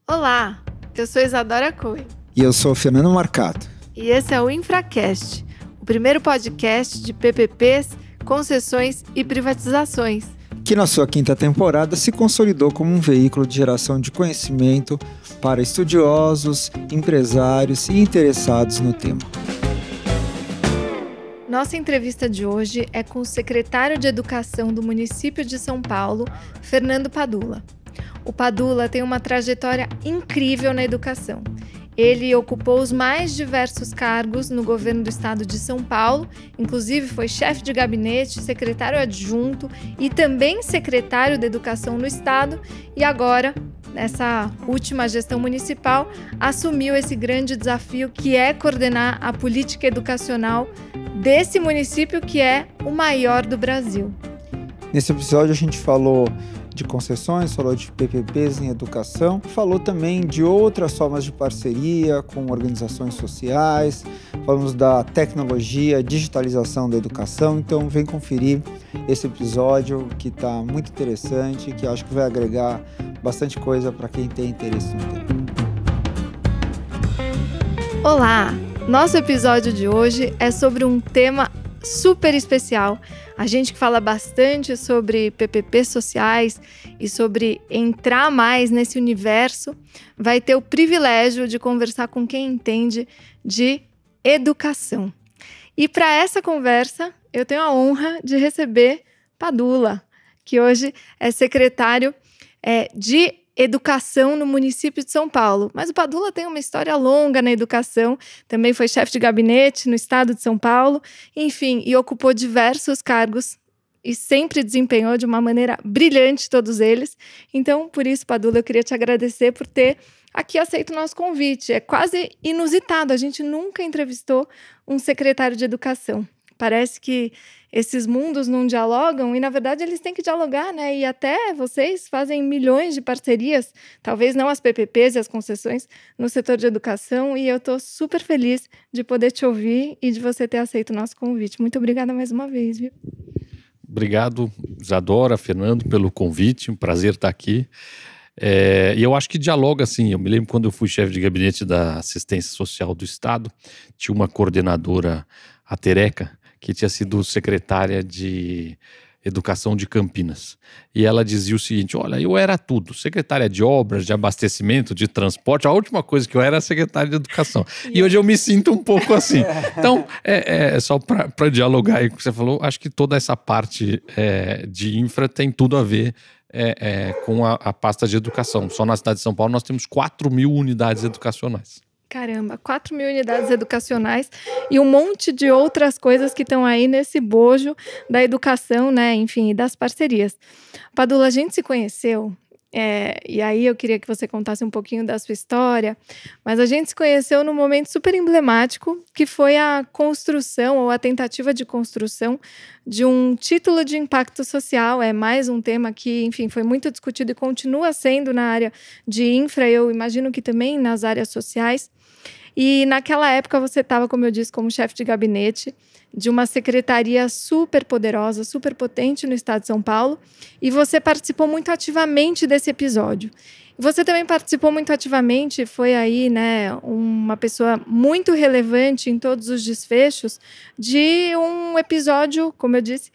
Olá, eu sou Isadora Cohen. E eu sou o Fernando Marcato. E esse é o Infracast, o primeiro podcast de PPPs, concessões e privatizações. Que na sua quinta temporada se consolidou como um veículo de geração de conhecimento para estudiosos, empresários e interessados no tema. Nossa entrevista de hoje é com o secretário de Educação do município de São Paulo, Fernando Padula. O Padula tem uma trajetória incrível na educação. Ele ocupou os mais diversos cargos no governo do estado de São Paulo, inclusive foi chefe de gabinete, secretário adjunto e também secretário de Educação no estado, e agora, nessa última gestão municipal, assumiu esse grande desafio que é coordenar a política educacional desse município que é o maior do Brasil. Nesse episódio a gente falou de concessões, falou de PPPs em educação, falou também de outras formas de parceria com organizações sociais, falamos da tecnologia, digitalização da educação, então vem conferir esse episódio que está muito interessante, que acho que vai agregar bastante coisa para quem tem interesse no tema. Olá! Nosso episódio de hoje é sobre um tema super especial. A gente que fala bastante sobre PPPs sociais e sobre entrar mais nesse universo, vai ter o privilégio de conversar com quem entende de educação. E para essa conversa, eu tenho a honra de receber Padula, que hoje é secretário de Educação no município de São Paulo. Mas o Padula tem uma história longa na educação, também foi chefe de gabinete no estado de São Paulo, enfim, e ocupou diversos cargos e sempre desempenhou de uma maneira brilhante todos eles. Então, por isso, Padula, eu queria te agradecer por ter aqui aceito o nosso convite. É quase inusitado, a gente nunca entrevistou um secretário de educação. Parece que esses mundos não dialogam e, na verdade, eles têm que dialogar, né? E até vocês fazem milhões de parcerias, talvez não as PPPs e as concessões, no setor de educação, e eu estou super feliz de poder te ouvir e de você ter aceito o nosso convite. Muito obrigada mais uma vez, viu? Obrigado, Isadora, Fernando, pelo convite, um prazer estar aqui. E eu acho que dialoga, assim, eu me lembro quando eu fui chefe de gabinete da assistência social do estado, tinha uma coordenadora, a Tereca, que tinha sido secretária de Educação de Campinas. E ela dizia o seguinte: olha, eu era tudo, secretária de obras, de abastecimento, de transporte, a última coisa que eu era secretária de Educação. E hoje eu me sinto um pouco assim. Então, só para dialogar aí com o que você falou, acho que toda essa parte de infra tem tudo a ver com a pasta de educação. Só na cidade de São Paulo nós temos 4.000 unidades educacionais. Caramba, 4.000 unidades educacionais e um monte de outras coisas que estão aí nesse bojo da educação, né? Enfim, e das parcerias. Padula, a gente se conheceu, e aí eu queria que você contasse um pouquinho da sua história, mas a gente se conheceu num momento super emblemático, que foi a construção, ou a tentativa de construção, de um título de impacto social. É mais um tema que, enfim, foi muito discutido e continua sendo na área de infra, eu imagino que também nas áreas sociais. E naquela época você estava, como eu disse, como chefe de gabinete de uma secretaria super poderosa, super potente no estado de São Paulo, e você participou muito ativamente desse episódio. Você também participou muito ativamente, foi aí, né, uma pessoa muito relevante em todos os desfechos de um episódio, como eu disse,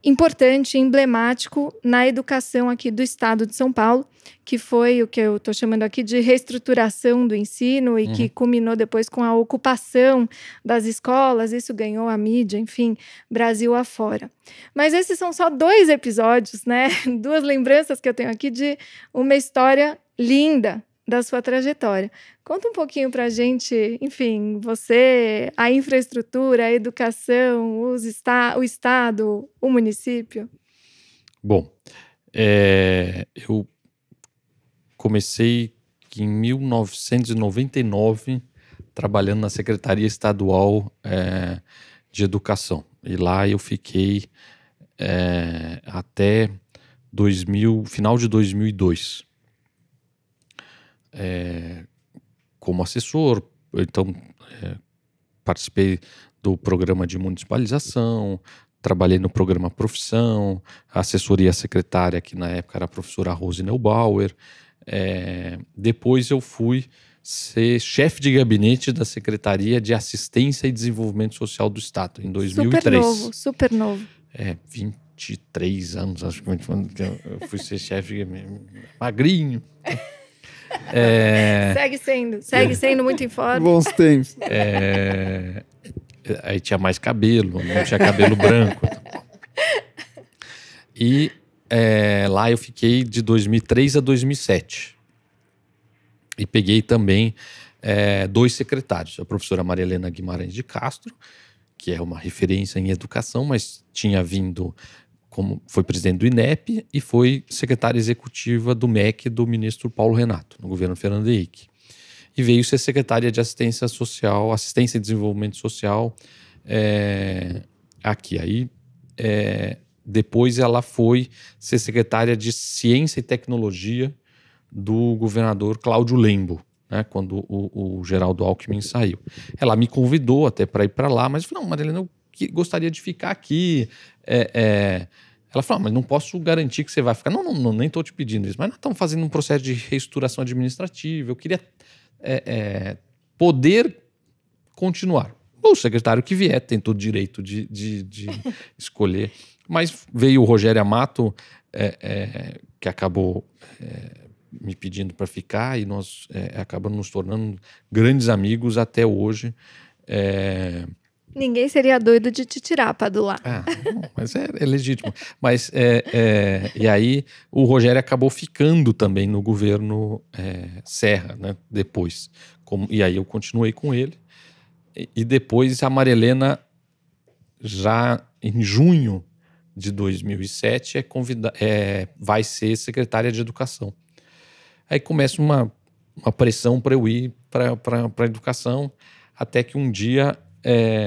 importante, emblemático na educação aqui do estado de São Paulo, que foi o que eu estou chamando aqui de reestruturação do ensino e que culminou depois com a ocupação das escolas. Isso ganhou a mídia, enfim, Brasil afora. Mas esses são só 2 episódios, né? 2 lembranças que eu tenho aqui de uma história linda da sua trajetória. Conta um pouquinho pra gente, enfim, você, a infraestrutura, a educação, o estado, o município. Bom, eu comecei em 1999 trabalhando na Secretaria Estadual de Educação. E lá eu fiquei até final de 2002. Como assessor, então participei do programa de municipalização, trabalhei no programa Profissão, assessoria secretária, que na época era a professora Rose Neubauer, Depois eu fui ser chefe de gabinete da Secretaria de Assistência e Desenvolvimento Social do Estado, em 2003. Super novo. 23 anos, acho que eu fui ser chefe de gabinete. Magrinho. Segue sendo muito em forma. Bons tempos. Aí tinha mais cabelo, não tinha cabelo branco. E lá eu fiquei de 2003 a 2007. E peguei também 2 secretários. A professora Maria Helena Guimarães de Castro, que é uma referência em educação, mas tinha vindo, foi presidente do INEP e foi secretária executiva do MEC do ministro Paulo Renato, no governo Fernando Henrique. E veio ser secretária de Assistência Social, Assistência e Desenvolvimento Social aqui. Aí, depois ela foi ser secretária de Ciência e Tecnologia do governador Cláudio Lembo, né, quando o Geraldo Alckmin saiu. Ela me convidou até para ir para lá, mas eu falei, não, Marilena, eu gostaria de ficar aqui. Ela falou, mas não posso garantir que você vai ficar. Não, nem estou te pedindo isso, mas nós estamos fazendo um processo de reestruturação administrativa, eu queria poder continuar. O secretário que vier tem todo o direito de escolher. Mas veio o Rogério Amato, que acabou me pedindo para ficar, e nós acabamos nos tornando grandes amigos até hoje. Ninguém seria doido de te tirar, Padula. Mas é legítimo. Mas, e aí o Rogério acabou ficando também no governo Serra, né, depois. E aí eu continuei com ele. E depois a Maria Helena, já em junho de 2007, vai ser secretária de Educação. Aí começa uma pressão para eu ir para a educação, até que um dia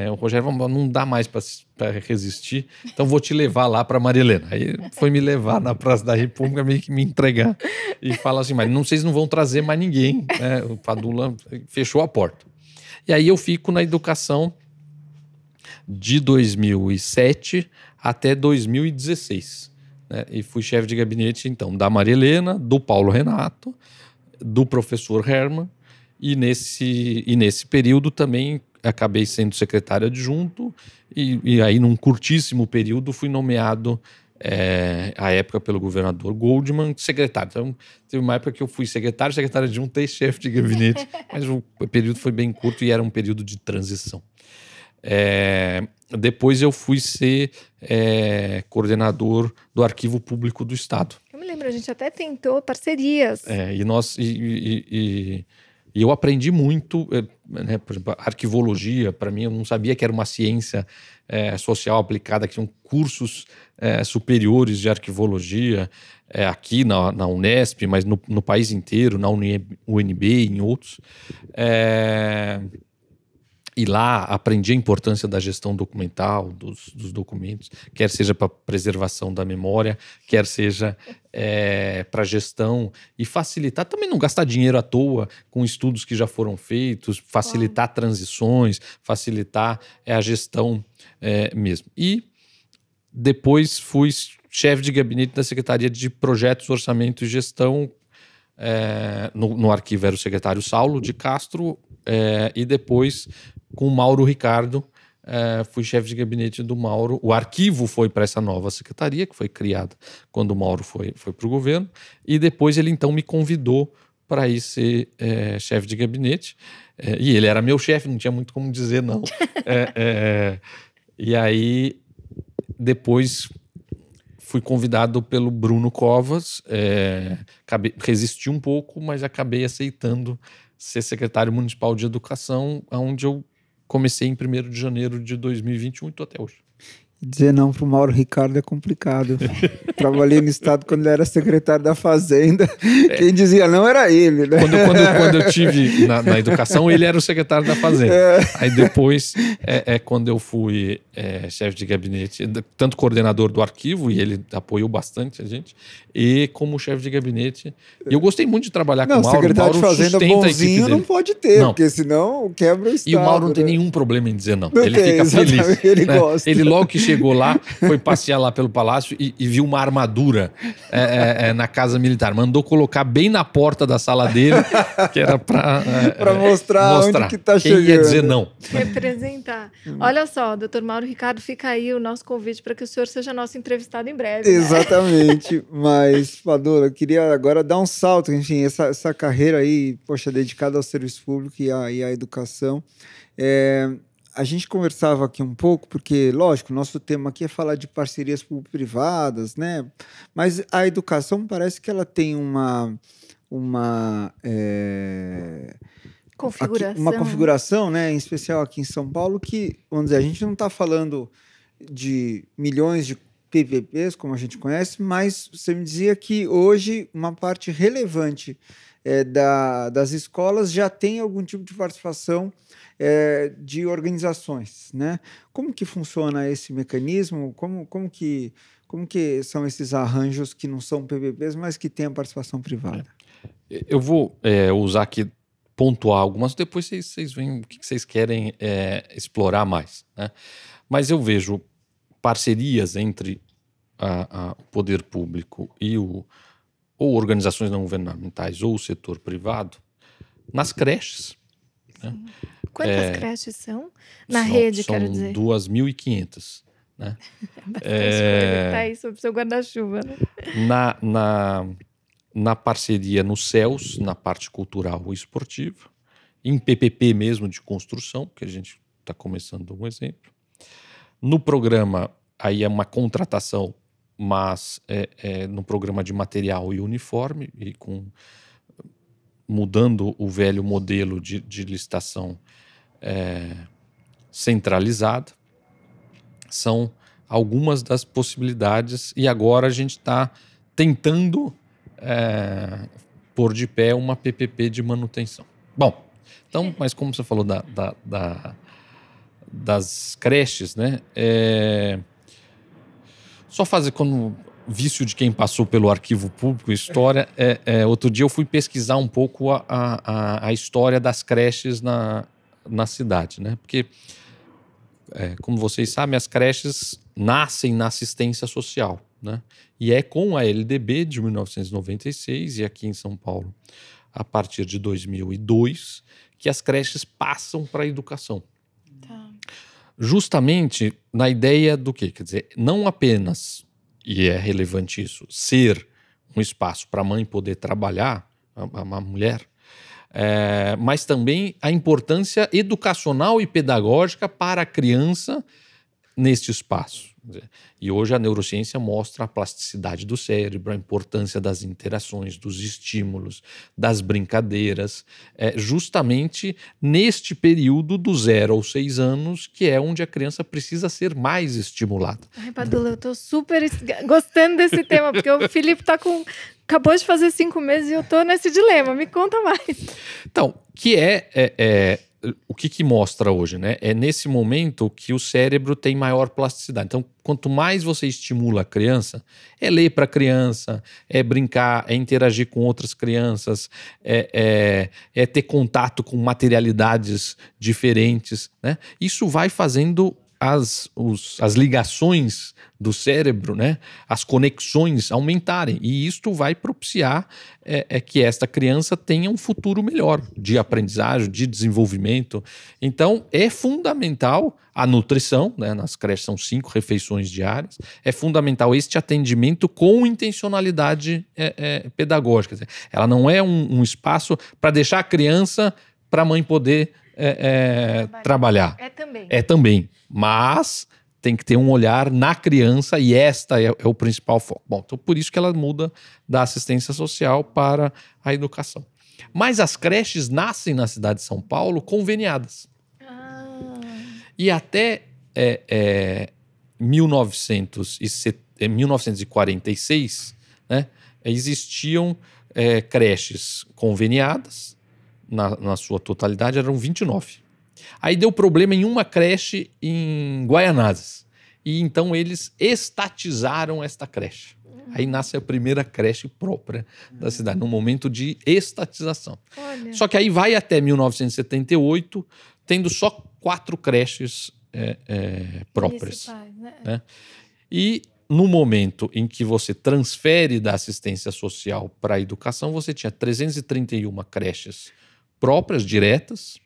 o Rogério falou, não dá mais para resistir, então vou te levar lá para Maria Helena. Aí foi me levar na Praça da República, meio que me entregar e fala assim, mas vocês não vão trazer mais ninguém, né? O Padula fechou a porta. E aí eu fico na educação de 2007 até 2016. Né? E fui chefe de gabinete, então, da Maria Helena, do Paulo Renato, do professor Herman, e nesse período também acabei sendo secretário adjunto, e aí num curtíssimo período fui nomeado, à época pelo governador Goldman, secretário. Então teve uma época que eu fui secretário adjunto e chefe de gabinete, mas o período foi bem curto e era um período de transição. Depois eu fui ser coordenador do Arquivo Público do Estado. Eu me lembro, a gente até tentou parcerias. E eu aprendi muito, né, por exemplo, arquivologia. Para mim, eu não sabia que era uma ciência social aplicada, que tinham cursos superiores de arquivologia aqui na Unesp, mas no país inteiro, na UNB e em outros. E lá aprendi a importância da gestão documental, dos documentos, quer seja para preservação da memória, quer seja para gestão e facilitar, também não gastar dinheiro à toa com estudos que já foram feitos, facilitar transições, facilitar a gestão mesmo. E depois fui chefe de gabinete da Secretaria de Projetos, Orçamento e Gestão. No arquivo era o secretário Saulo de Castro, e depois com o Mauro Ricardo fui chefe de gabinete do Mauro. O arquivo foi para essa nova secretaria que foi criada quando o Mauro foi para o governo, e depois ele então me convidou para ir ser chefe de gabinete, e ele era meu chefe, não tinha muito como dizer não. E aí depois fui convidado pelo Bruno Covas, resisti um pouco, mas acabei aceitando ser secretário municipal de educação, onde eu comecei em 1º de janeiro de 2021 e estou até hoje. Dizer não para o Mauro Ricardo é complicado. Trabalhei no Estado quando ele era secretário da Fazenda. Quem dizia não era ele, né? Quando eu tive na educação, ele era o secretário da Fazenda. Aí depois, quando eu fui chefe de gabinete, tanto coordenador do arquivo, e ele apoiou bastante a gente, e como chefe de gabinete. E eu gostei muito de trabalhar com o Mauro. Secretário de Fazenda bonzinho não pode ter, porque senão quebra o Estado. E o Mauro não tem nenhum problema em dizer não. Ele tem, fica feliz. Ele gosta. Ele logo que chegou lá, foi passear lá pelo palácio e viu uma armadura na Casa Militar. Mandou colocar bem na porta da sala dele, que era para mostrar onde que tá chegando. Quem ia dizer não. Representar. Olha só, doutor Mauro Ricardo, fica aí o nosso convite para que o senhor seja nosso entrevistado em breve. Exatamente. Né? Mas, Padula, eu queria agora dar um salto. Enfim, essa carreira aí, poxa, dedicada ao serviço público e à educação. A gente conversava aqui um pouco, porque, lógico, o nosso tema aqui é falar de parcerias público-privadas, né? Mas a educação parece que ela tem uma configuração, né, em especial aqui em São Paulo, que, vamos dizer, a gente não está falando de milhões de PPPs, como a gente conhece, mas você me dizia que hoje uma parte relevante das escolas já tem algum tipo de participação de organizações, né? Como que funciona esse mecanismo? Como que são esses arranjos que não são PPPs, mas que têm a participação privada? Eu vou usar aqui, pontuar algumas, depois vocês veem o que vocês querem explorar mais, né? Mas eu vejo parcerias entre o poder público e ou organizações não governamentais ou o setor privado nas creches. Né? Quantas creches são? Na rede, quero dizer. São 2.500. Né? Bastante coisa tá aí sobre o seu guarda-chuva. Né? Na parceria nos CELS, na parte cultural e esportiva, em PPP mesmo de construção, que a gente está começando um exemplo. No programa, aí é uma contratação, mas no programa de material e uniforme, e mudando o velho modelo de licitação centralizada. São algumas das possibilidades, e agora a gente está tentando pôr de pé uma PPP de manutenção. Bom, então, mas como você falou das creches, né? Só fazer como vício de quem passou pelo arquivo público, história. Outro dia eu fui pesquisar um pouco a história das creches na cidade, né? Porque, como vocês sabem, as creches nascem na assistência social, né? E é com a LDB de 1996 e aqui em São Paulo, a partir de 2002, que as creches passam para a educação. Tá. Justamente na ideia do quê? Quer dizer, não apenas, e é relevante isso, ser um espaço para a mãe poder trabalhar, uma mulher, mas também a importância educacional e pedagógica para a criança neste espaço. E hoje a neurociência mostra a plasticidade do cérebro, a importância das interações, dos estímulos, das brincadeiras, justamente neste período do 0 aos 6 anos, que é onde a criança precisa ser mais estimulada. Ai, Padula, eu tô super gostando desse tema, porque o Felipe acabou de fazer 5 meses e eu tô nesse dilema. Me conta mais. Então, o que mostra hoje, né? É nesse momento que o cérebro tem maior plasticidade. Então, quanto mais você estimula a criança, é ler para a criança, é brincar, é interagir com outras crianças, é ter contato com materialidades diferentes, né? Isso vai fazendo as ligações do cérebro, né, as conexões aumentarem, e isto vai propiciar que esta criança tenha um futuro melhor de aprendizagem, de desenvolvimento. Então, é fundamental a nutrição, né, nas creches são 5 refeições diárias, é fundamental este atendimento com intencionalidade pedagógica. Quer dizer, ela não é um espaço para deixar a criança para a mãe poder trabalhar. É também. Mas tem que ter um olhar na criança, e esta é o principal foco. Bom, então por isso que ela muda da assistência social para a educação. Mas as creches nascem na cidade de São Paulo conveniadas. E até 1946, né, existiam creches conveniadas, na sua totalidade eram 29. Aí deu problema em uma creche em Guaianazes. E então eles estatizaram esta creche. Aí nasce a primeira creche própria da cidade, num momento de estatização. Olha. Só que aí vai até 1978, tendo só 4 creches próprias. Né? E no momento em que você transfere da assistência social para a educação, você tinha 331 creches próprias, diretas,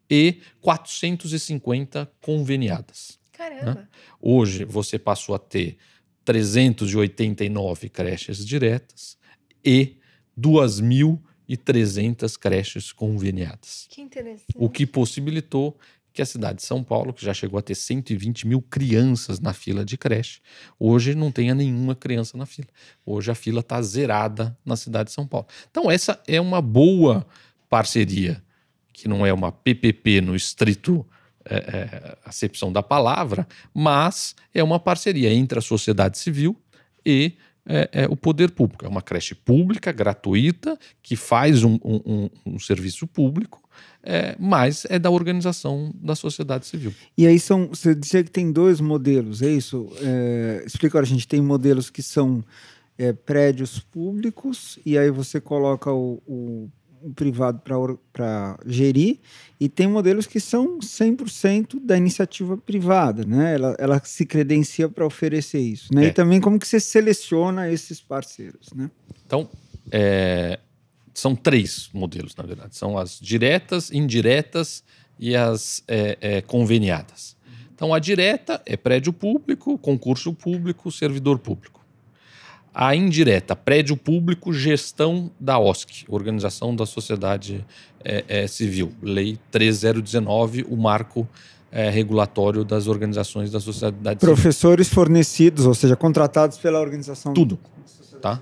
e 450 conveniadas. Caramba! Né? Hoje você passou a ter 389 creches diretas e 2.300 creches conveniadas. Que interessante. O que possibilitou que a cidade de São Paulo, que já chegou a ter 120 mil crianças na fila de creche, hoje não tenha nenhuma criança na fila. Hoje a fila está zerada na cidade de São Paulo. Então essa é uma boa parceria, que não é uma PPP no estrito acepção da palavra, mas é uma parceria entre a sociedade civil e o poder público. É uma creche pública, gratuita, que faz um serviço público, mas é da organização da sociedade civil. E aí você dizia que tem 2 modelos, é isso? Explica, a gente tem modelos que são prédios públicos, e aí você coloca o privado para gerir, e tem modelos que são 100% da iniciativa privada, né? Ela se credencia para oferecer isso, né? E também como que você seleciona esses parceiros, né? Então, são 3 modelos, na verdade. São as diretas, indiretas e as conveniadas. Então, a direta é prédio público, concurso público, servidor público. A indireta, prédio público, gestão da OSC, Organização da Sociedade Civil, Lei 13019, o marco regulatório das organizações da sociedade civil. Professores fornecidos, ou seja, contratados pela organização. Tudo, tá?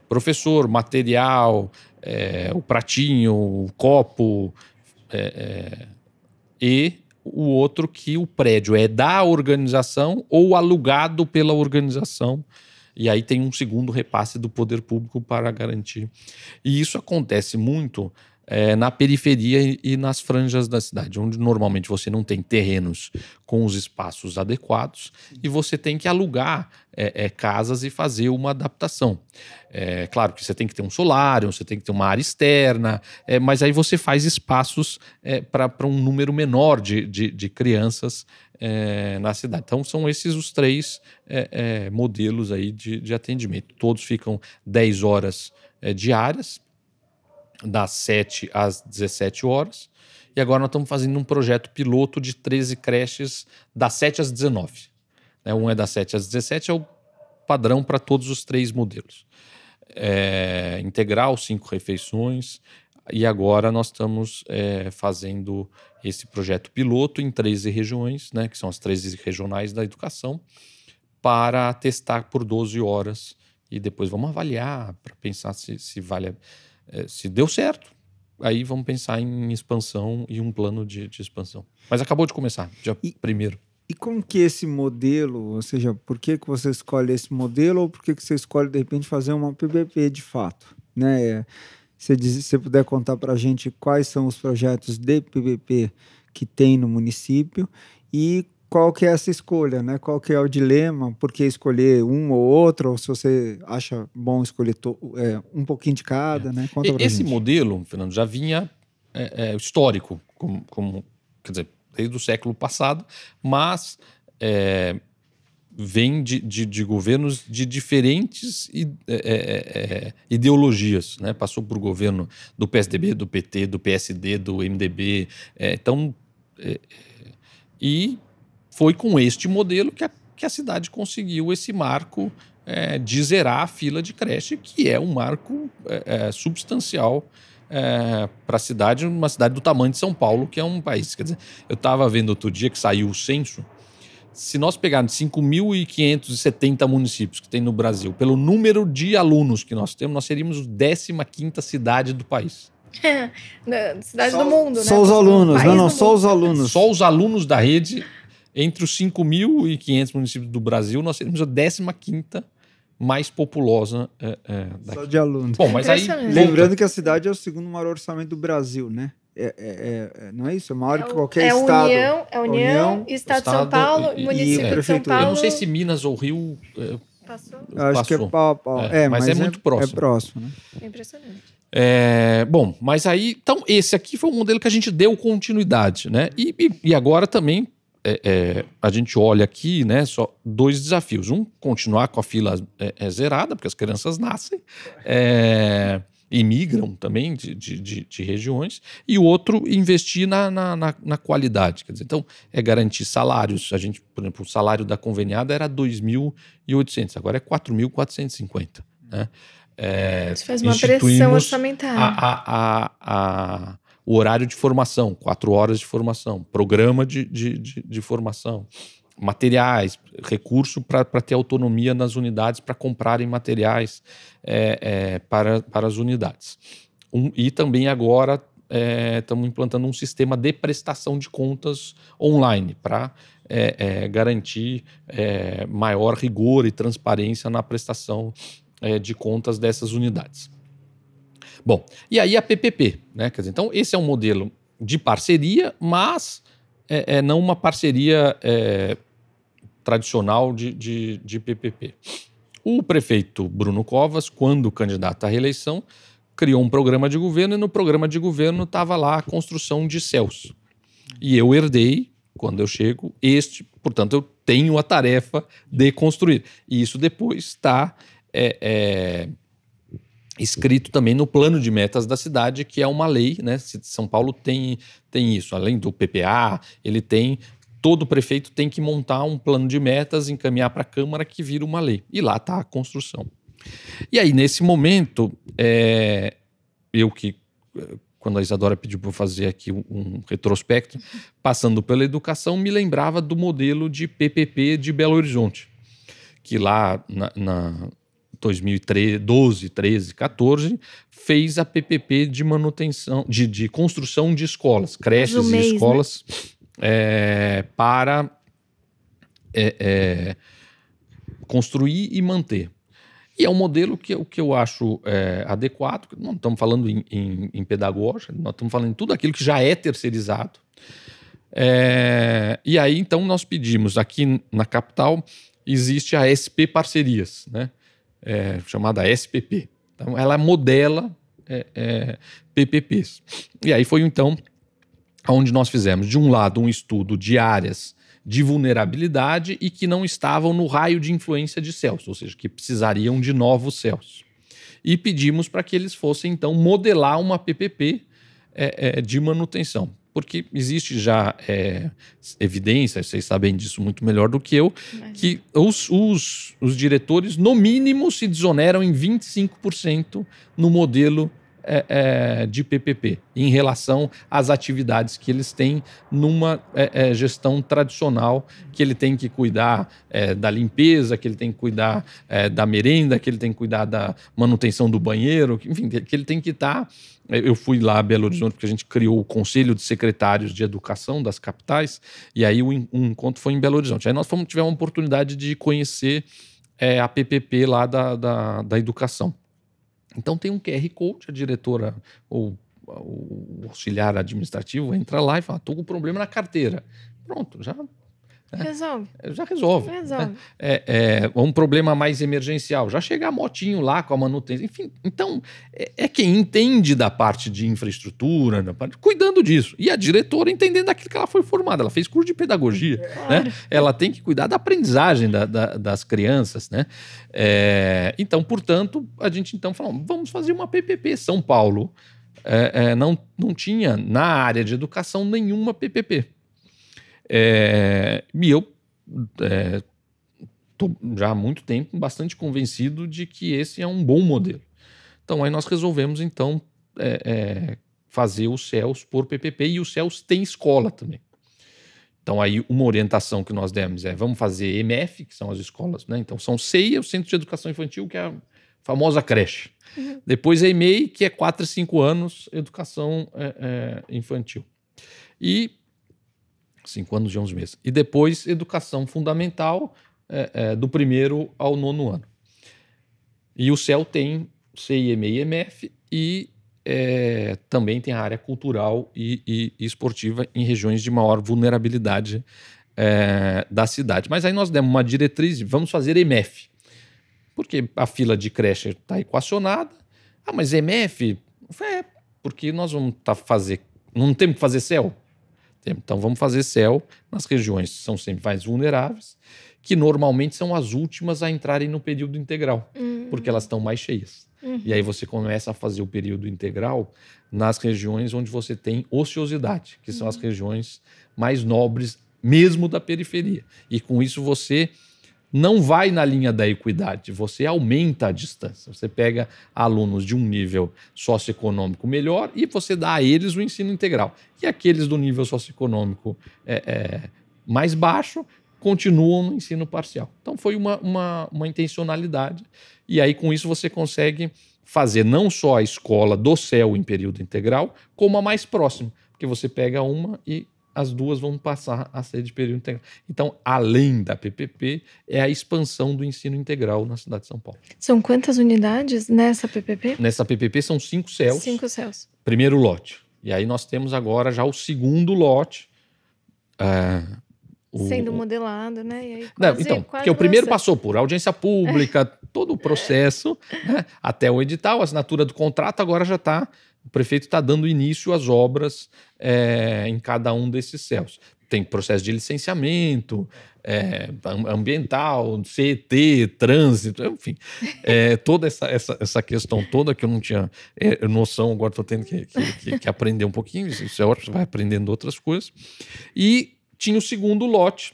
Professor, material, o pratinho, o copo, e o outro que o prédio é da organização ou alugado pela organização. E aí tem um segundo repasse do poder público para garantir. E isso acontece muito na periferia e nas franjas da cidade, onde normalmente você não tem terrenos com os espaços adequados e você tem que alugar casas e fazer uma adaptação. Claro que você tem que ter um solário, você tem que ter uma área externa, mas aí você faz espaços para um número menor de crianças na cidade. Então são esses os 3 modelos aí de atendimento. Todos ficam 10 horas diárias, das 7 às 17 horas. E agora nós estamos fazendo um projeto piloto de 13 creches das 7 às 19. Um é das 7 às 17, é o padrão para todos os 3 modelos. Integral, 5 refeições. E agora nós estamos fazendo esse projeto piloto em 13 regiões, né, que são as 13 regionais da educação, para testar por 12 horas. E depois vamos avaliar para pensar se vale... se deu certo, aí vamos pensar em expansão e um plano de expansão. Mas acabou de começar, dia 1º. E como que esse modelo, ou seja, por que você escolhe esse modelo ou por que você escolhe, de repente, fazer uma PPP de fato? Né? Se você puder contar para a gente quais são os projetos de PPP que tem no município e qual que é essa escolha, né? Qual que é o dilema, por que escolher um ou outro, ou se você acha bom escolher um pouquinho de cada, né? Conta pra Esse gente. modelo, Fernando, já vinha histórico, quer dizer, desde o século passado, mas vem de governos de diferentes ideologias, né? Passou por governo do PSDB, do PT, do PSD, do MDB, e foi com este modelo que a cidade conseguiu esse marco de zerar a fila de creche, que é um marco substancial para a cidade, uma cidade do tamanho de São Paulo, que é um país. Quer dizer, eu estava vendo outro dia que saiu o censo. Se nós pegarmos 5.570 municípios que tem no Brasil, pelo número de alunos que nós temos, nós seríamos a 15ª cidade do país. Cidade do mundo, né? Só os alunos, só os alunos. Só os alunos da rede. Entre os 5.500 municípios do Brasil, nós seríamos a 15ª mais populosa daqui. Só de alunos. Bom, mas aí... Lembrando que a cidade é o 2º maior orçamento do Brasil, né? não é isso? É maior que qualquer estado. União, Estado de São Paulo, município de São Paulo. Eu não sei se Minas ou Rio passou. Acho que é pau. Mas é muito próximo. É próximo, né? É impressionante. Bom, mas aí, então, esse aqui foi um modelo que a gente deu continuidade, né? E agora também a gente olha aqui, né, só 2 desafios. Um, continuar com a fila zerada, porque as crianças nascem e migram também de regiões. E o outro, investir na qualidade. Quer dizer, então, garantir salários. A gente, por exemplo, o salário da conveniada era 2.800, agora é 4.450, né? Isso faz uma pressão orçamentária. O horário de formação, 4 horas de formação, programa de formação, materiais, recurso para ter autonomia nas unidades para comprarem materiais para as unidades. E também agora estamos implantando um sistema de prestação de contas online para garantir maior rigor e transparência na prestação de contas dessas unidades. Bom, e aí a PPP, né? Quer dizer, então esse é um modelo de parceria, mas não uma parceria tradicional de PPP. O prefeito Bruno Covas, quando candidato à reeleição, criou um programa de governo e no programa de governo estava lá a construção de céus. E eu herdei, quando eu chego, portanto eu tenho a tarefa de construir. E isso depois está escrito também no plano de metas da cidade, que é uma lei, né? São Paulo tem isso, além do PPA, todo prefeito tem que montar um plano de metas, encaminhar para a Câmara, que vira uma lei. E lá está a construção. E aí, nesse momento, quando a Isadora pediu para eu fazer aqui um retrospecto, passando pela educação, me lembrava do modelo de PPP de Belo Horizonte, que lá na 2012, 13, 14, fez a PPP de manutenção, de construção de escolas, creches e escolas, né? Para construir e manter. E é um modelo que eu acho adequado. Não estamos falando em pedagógica, nós estamos falando em tudo aquilo que já é terceirizado. E aí, então, nós pedimos aqui na capital, existe a SP Parcerias, né? Chamada SPP. Então, ela modela PPPs. E aí foi, então, onde nós fizemos, de um lado, um estudo de áreas de vulnerabilidade e que não estavam no raio de influência de céus, ou seja, que precisariam de novos céus. E pedimos para que eles fossem, então, modelar uma PPP de manutenção. Porque existe já evidência, vocês sabem disso muito melhor do que eu, que os diretores, no mínimo, se desoneram em 25% no modelo de PPP, em relação às atividades que eles têm numa gestão tradicional, que ele tem que cuidar da limpeza, que ele tem que cuidar da merenda, que ele tem que cuidar da manutenção do banheiro, enfim, que ele tem que estar... Eu fui lá a Belo Horizonte porque a gente criou o Conselho de Secretários de Educação das capitais, e aí um encontro foi em Belo Horizonte. Aí nós tivemos a oportunidade de conhecer a PPP lá da educação. Então tem um QR Code, a diretora ou o auxiliar administrativo entra lá e fala, estou com problema na carteira. Pronto, já resolve. Um problema mais emergencial, já chega a motinho lá com a manutenção, enfim. Então, quem entende da parte de infraestrutura, cuidando disso. E a diretora entendendo daquilo que ela foi formada. Ela fez curso de pedagogia, claro, né? Ela tem que cuidar da aprendizagem das crianças, né? Então, portanto, a gente então falou, vamos fazer uma PPP. São Paulo não tinha, na área de educação, nenhuma PPP. E eu estou já há muito tempo bastante convencido de que esse é um bom modelo. Então aí nós resolvemos então fazer os CELS por PPP, e os CELS têm escola também. Então aí uma orientação que nós demos vamos fazer EMF, que são as escolas, né? Então são CEIA, o Centro de Educação Infantil, que é a famosa creche. Uhum. Depois a EMEI, que é 4 a 5 anos, educação infantil. E 5 anos e 11 meses. E depois, educação fundamental, do 1º ao 9º ano. E o CEL tem CEI, EMEI e EMF, e também tem a área cultural e esportiva em regiões de maior vulnerabilidade da cidade. Mas aí nós demos uma diretriz de vamos fazer EMF. Porque a fila de creche está equacionada. Ah, mas EMF? Porque nós vamos não temos que fazer CEL. Então vamos fazer CEL nas regiões que são sempre mais vulneráveis, que normalmente são as últimas a entrarem no período integral, porque elas estão mais cheias. E aí você começa a fazer o período integral nas regiões onde você tem ociosidade, que são as regiões mais nobres mesmo da periferia. E com isso você não vai na linha da equidade, você aumenta a distância. Você pega alunos de um nível socioeconômico melhor e você dá a eles o ensino integral. E aqueles do nível socioeconômico mais baixo continuam no ensino parcial. Então foi uma intencionalidade. E aí com isso você consegue fazer não só a escola do CEL em período integral, como a mais próxima. Porque você pega uma e as duas vão passar a ser de período integral. Então, além da PPP, é a expansão do ensino integral na cidade de São Paulo. São quantas unidades nessa PPP? Nessa PPP são 5 CELs. 5 CELs. Primeiro lote. E aí nós temos agora já o segundo lote. Sendo modelado, né? E aí então, porque o primeiro passou por audiência pública, todo o processo, né? Até o edital, a assinatura do contrato, agora já está... O prefeito está dando início às obras em cada um desses CELs. Tem processo de licenciamento, ambiental, CET, trânsito, enfim. Toda essa questão toda que eu não tinha noção, agora estou tendo que aprender um pouquinho. Isso é ótimo, você vai aprendendo outras coisas. E tinha o segundo lote,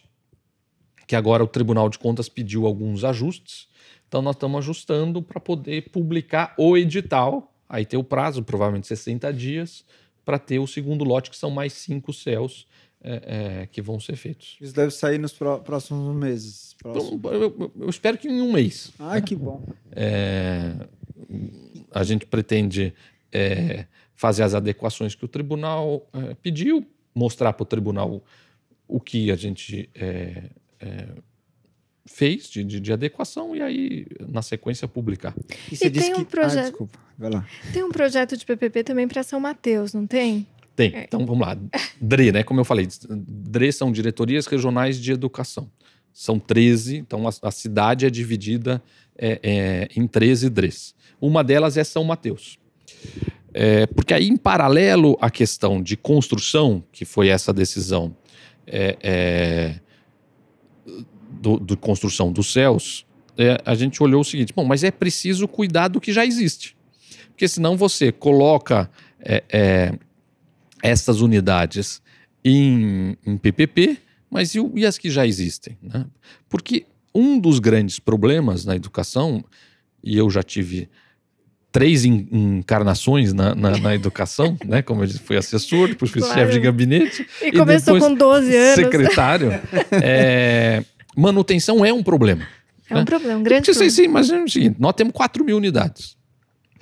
que agora o Tribunal de Contas pediu alguns ajustes. Então nós estamos ajustando para poder publicar o edital. Aí tem o prazo, provavelmente 60 dias, para ter o segundo lote, que são mais 5 CELs que vão ser feitos. Isso deve sair nos próximos meses. Eu espero que em um mês. Que bom. A gente pretende fazer as adequações que o tribunal pediu, mostrar para o tribunal o que a gente fez de adequação e aí, na sequência, publicar. E você disse tem um projeto... desculpa, vai lá. Tem um projeto de PPP também para São Mateus, não tem? Tem. Então, vamos lá. DRE, né? Como eu falei, DRE são Diretorias Regionais de Educação. São 13, então a cidade é dividida em 13 DREs. Uma delas é São Mateus. Porque aí, em paralelo à questão de construção, que foi essa decisão de construção dos CELs, a gente olhou o seguinte, mas é preciso cuidar do que já existe. Porque senão você coloca essas unidades em PPP, mas e as que já existem? Né? Porque um dos grandes problemas na educação, e eu já tive 3 encarnações na educação, né? Como eu disse, fui assessor, depois fui chefe de gabinete. E começou com 12 anos. Secretário. Manutenção é um problema. É um problema, um grande problema. Você imagina o seguinte, nós temos 4.000 unidades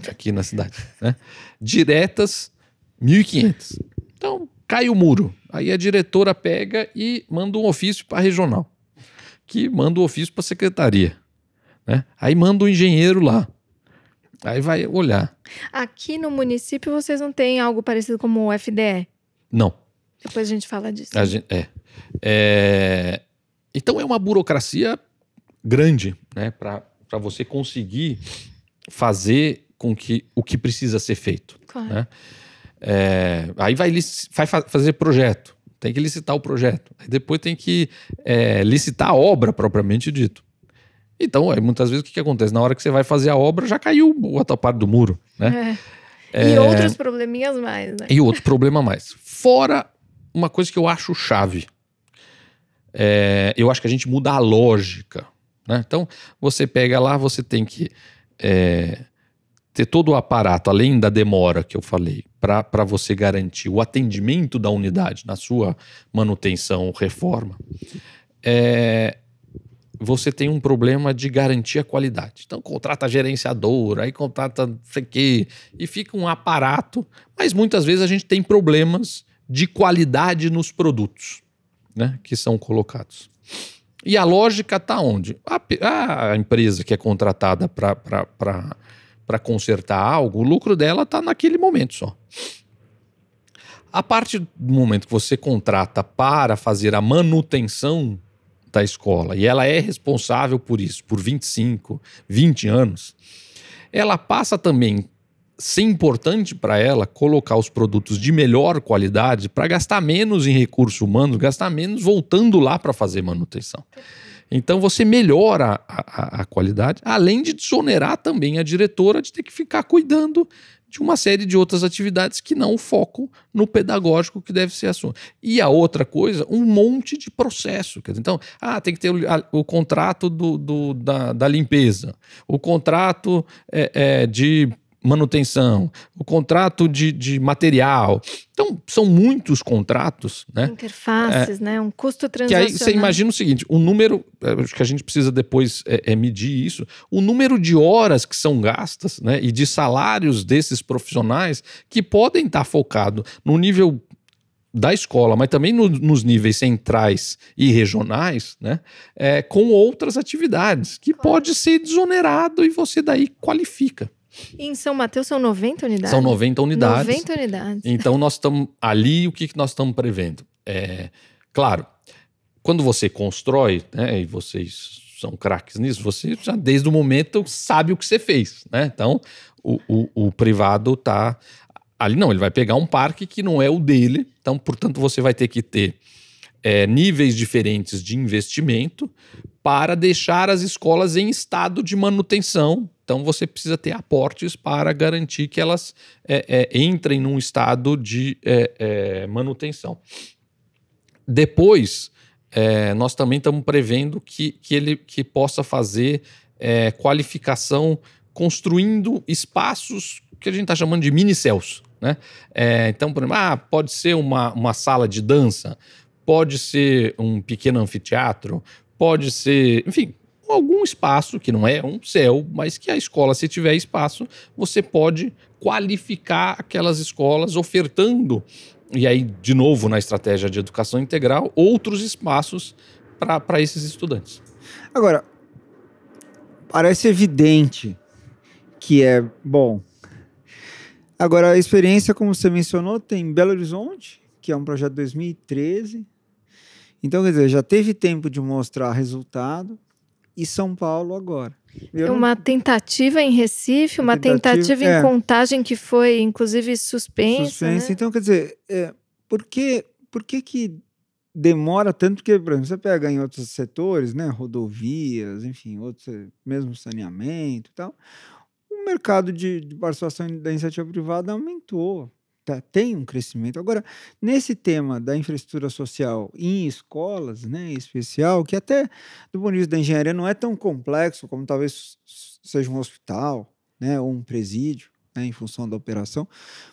aqui na cidade. Né? Diretas, 1.500. Então, cai o muro. Aí a diretora pega e manda um ofício para a regional, que manda um ofício para a secretaria. Né? Aí manda um engenheiro lá. Aí vai olhar. Aqui no município vocês não têm algo parecido como o FDE? Não. Depois a gente fala disso. Então é uma burocracia grande, né, para você conseguir fazer com que o que precisa ser feito. Claro. Né? Aí vai fazer projeto, tem que licitar o projeto. Aí depois tem que licitar a obra propriamente dito. Então, muitas vezes o que acontece? Na hora que você vai fazer a obra, já caiu a outra parte do muro. Né? E outros probleminhas mais. Né? E outro problema mais. Fora uma coisa que eu acho chave. Eu acho que a gente muda a lógica. Né? Então, você pega lá, você tem que ter todo o aparato, além da demora que eu falei, para você garantir o atendimento da unidade na sua manutenção ou reforma. Você tem um problema de garantir a qualidade. Então, contrata gerenciador, aí contrata não sei o quê, e fica um aparato. Mas muitas vezes a gente tem problemas de qualidade nos produtos, né, que são colocados. E a lógica está onde? A empresa que é contratada para para consertar algo, o lucro dela está naquele momento só. A partir do momento que você contrata para fazer a manutenção da escola, e ela é responsável por isso, por 25, 20 anos, ela passa também ser importante para ela colocar os produtos de melhor qualidade para gastar menos em recursos humanos, gastar menos voltando lá para fazer manutenção. Então você melhora a qualidade, além de desonerar também a diretora de ter que ficar cuidando de uma série de outras atividades que não focam no pedagógico que deve ser assunto. E a outra coisa, um monte de processo. Então, tem que ter o contrato da limpeza, o contrato de manutenção, o contrato de material. Então, são muitos contratos, né? Interfaces, né? Um custo Que aí transacional. você imagina o seguinte, o número, acho que a gente precisa depois medir isso, o número de horas que são gastas, né? E de salários desses profissionais que podem estar focados no nível da escola, mas também nos níveis centrais e regionais, né? Com outras atividades, que pode ser desonerado e você daí qualifica. E em São Mateus são 90 unidades? São 90 unidades. 90 unidades. Então nós estamos ali, o que nós estamos prevendo? Claro, quando você constrói, né, e vocês são craques nisso, você já desde o momento sabe o que você fez, né? Então o privado está ali, não, ele vai pegar um parque que não é o dele, então portanto você vai ter que ter níveis diferentes de investimento para deixar as escolas em estado de manutenção. Então você precisa ter aportes para garantir que elas entrem num estado de manutenção. Depois, nós também estamos prevendo que ele possa fazer qualificação construindo espaços que a gente está chamando de mini-céus, né? Então, por exemplo, pode ser uma sala de dança, pode ser um pequeno anfiteatro, pode ser, enfim, algum espaço que não é um céu, mas que a escola, se tiver espaço, você pode qualificar aquelas escolas ofertando, e aí, de novo, na estratégia de educação integral, outros espaços para esses estudantes. Agora, parece evidente que é bom. Agora, a experiência, como você mencionou, tem Belo Horizonte, que é um projeto de 2013. Então, quer dizer, já teve tempo de mostrar resultado. E São Paulo agora. Uma tentativa em Recife, uma tentativa em Contagem que foi, inclusive, suspensa. Né? Então, quer dizer, por que demora tanto? Porque, por exemplo, você pega em outros setores, né, rodovias, enfim, outros, mesmo saneamento e tal, o mercado de participação da iniciativa privada aumentou. Tem um crescimento. Agora, nesse tema da infraestrutura social em escolas, né, em especial, que até do ponto de vista da engenharia não é tão complexo como talvez seja um hospital, né, ou um presídio, né, em função da operação,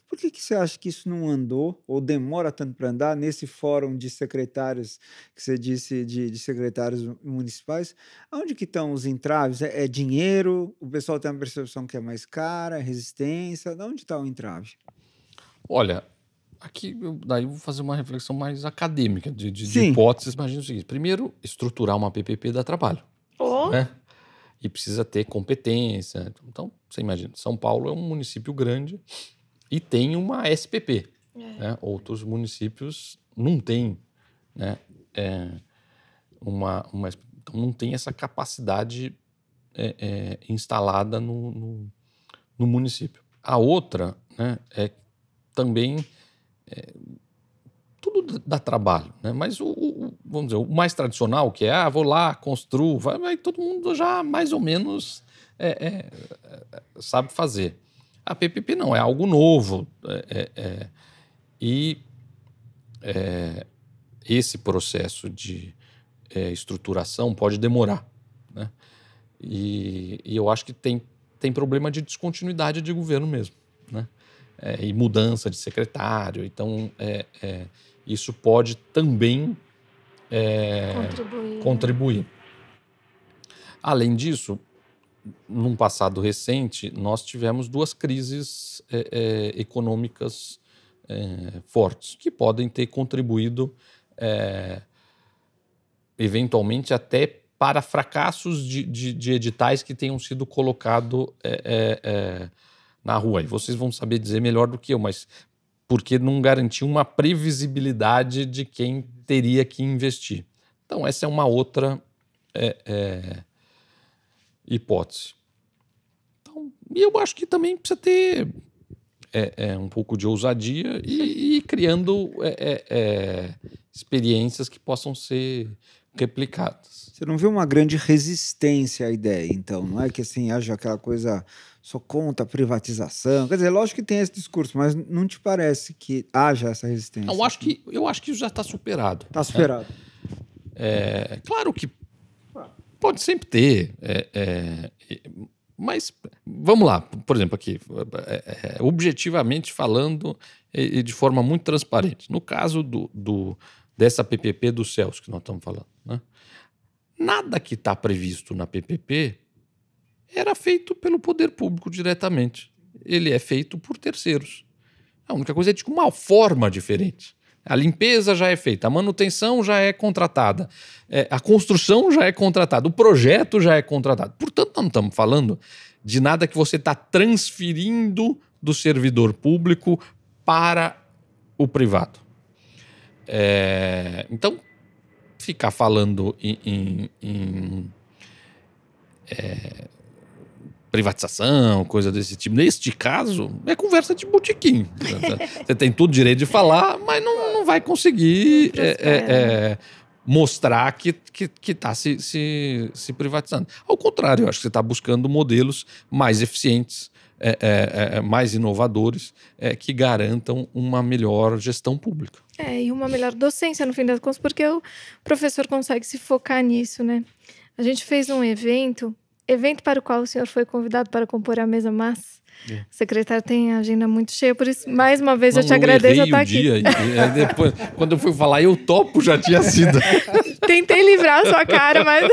por que você acha que isso não andou ou demora tanto para andar nesse fórum de secretários que você disse, de secretários municipais? Onde que estão os entraves? É dinheiro? O pessoal tem uma percepção que é mais cara? Resistência? De onde está o entrave? Olha, aqui daí eu vou fazer uma reflexão mais acadêmica, de hipóteses. Imagina o seguinte: primeiro, estruturar uma PPP dá trabalho. Né? E precisa ter competência. Então, você imagina, São Paulo é um município grande e tem uma SPP. Né? Outros municípios não têm, né? Então não tem essa capacidade instalada no município. A outra, né, também tudo dá trabalho, né? Mas vamos dizer, o mais tradicional, que é vou lá, construo, vai todo mundo já mais ou menos sabe fazer. A PPP não, é algo novo. E esse processo de estruturação pode demorar, né? E eu acho que tem problema de descontinuidade de governo mesmo, né? E mudança de secretário. Então, isso pode também contribuir. Além disso, num passado recente, nós tivemos 2 crises econômicas fortes, que podem ter contribuído, eventualmente, até para fracassos de editais que tenham sido colocados na rua. E vocês vão saber dizer melhor do que eu, mas porque não garantiu uma previsibilidade de quem teria que investir. Então, essa é uma outra hipótese. Então, e eu acho que também precisa ter um pouco de ousadia e ir criando experiências que possam ser replicadas. Você não viu uma grande resistência à ideia, então? Não é que assim, haja aquela coisa, sou contra a privatização. Quer dizer, lógico que tem esse discurso, mas não te parece que haja essa resistência? Eu acho que isso já está superado. Está superado. Claro que pode sempre ter, mas vamos lá, por exemplo, aqui, objetivamente falando e de forma muito transparente. No caso dessa PPP dos céus que nós estamos falando, né? Nada que está previsto na PPP era feito pelo poder público diretamente. Ele é feito por terceiros. A única coisa é de uma forma diferente. A limpeza já é feita, a manutenção já é contratada, a construção já é contratada, o projeto já é contratado. Portanto, nós não estamos falando de nada que você está transferindo do servidor público para o privado. Então, ficar falando em privatização, coisa desse tipo, neste caso, é conversa de botequim. Você tem todo direito de falar, mas não vai conseguir mostrar que está se privatizando. Ao contrário, eu acho que você está buscando modelos mais eficientes, mais inovadores, que garantam uma melhor gestão pública. E uma melhor docência, no fim das contas, porque o professor consegue se focar nisso, né? A gente fez um evento para o qual o senhor foi convidado para compor a mesa, mas o secretário tem a agenda muito cheia, por isso, mais uma vez, eu te agradeço a estar aqui. Dia, e depois, quando eu fui falar, eu topo, já tinha sido. Tentei livrar a sua cara, mas...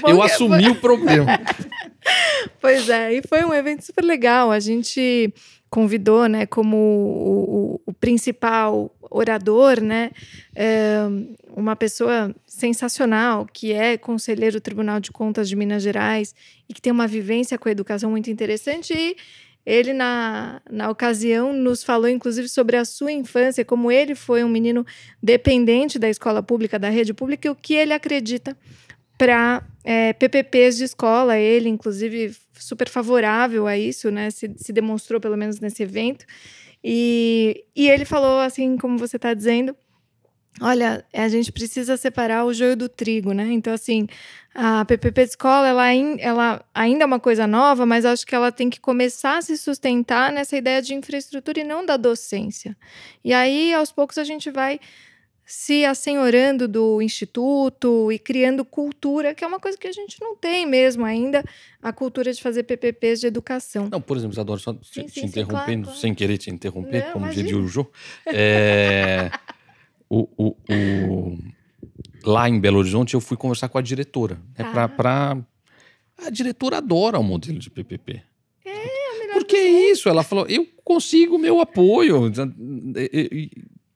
eu assumi o problema. Pois é, e foi um evento super legal. A gente convidou, né, como o principal orador, né, uma pessoa sensacional, que é conselheiro do Tribunal de Contas de Minas Gerais e que tem uma vivência com a educação muito interessante. E ele, na ocasião, nos falou, inclusive, sobre a sua infância, como ele foi um menino dependente da escola pública, da rede pública, e o que ele acredita para PPPs de escola. Ele, inclusive, super favorável a isso, né? Se demonstrou, pelo menos, nesse evento. E ele falou, assim, como você está dizendo, olha, a gente precisa separar o joio do trigo, né? Então, assim, a PPP de escola, ela ainda é uma coisa nova, mas acho que ela tem que começar a se sustentar nessa ideia de infraestrutura e não da docência. E aí, aos poucos, a gente vai se assenhorando do instituto e criando cultura, que é uma coisa que a gente não tem mesmo ainda, a cultura de fazer PPPs de educação. Não, por exemplo, Isadora, só te interrompendo, claro. sem querer te interromper, Não, como imagina. diria o Jô. Lá em Belo Horizonte, eu fui conversar com a diretora. A diretora adora o modelo de PPP. Porque é isso, ela falou, eu consigo meu apoio.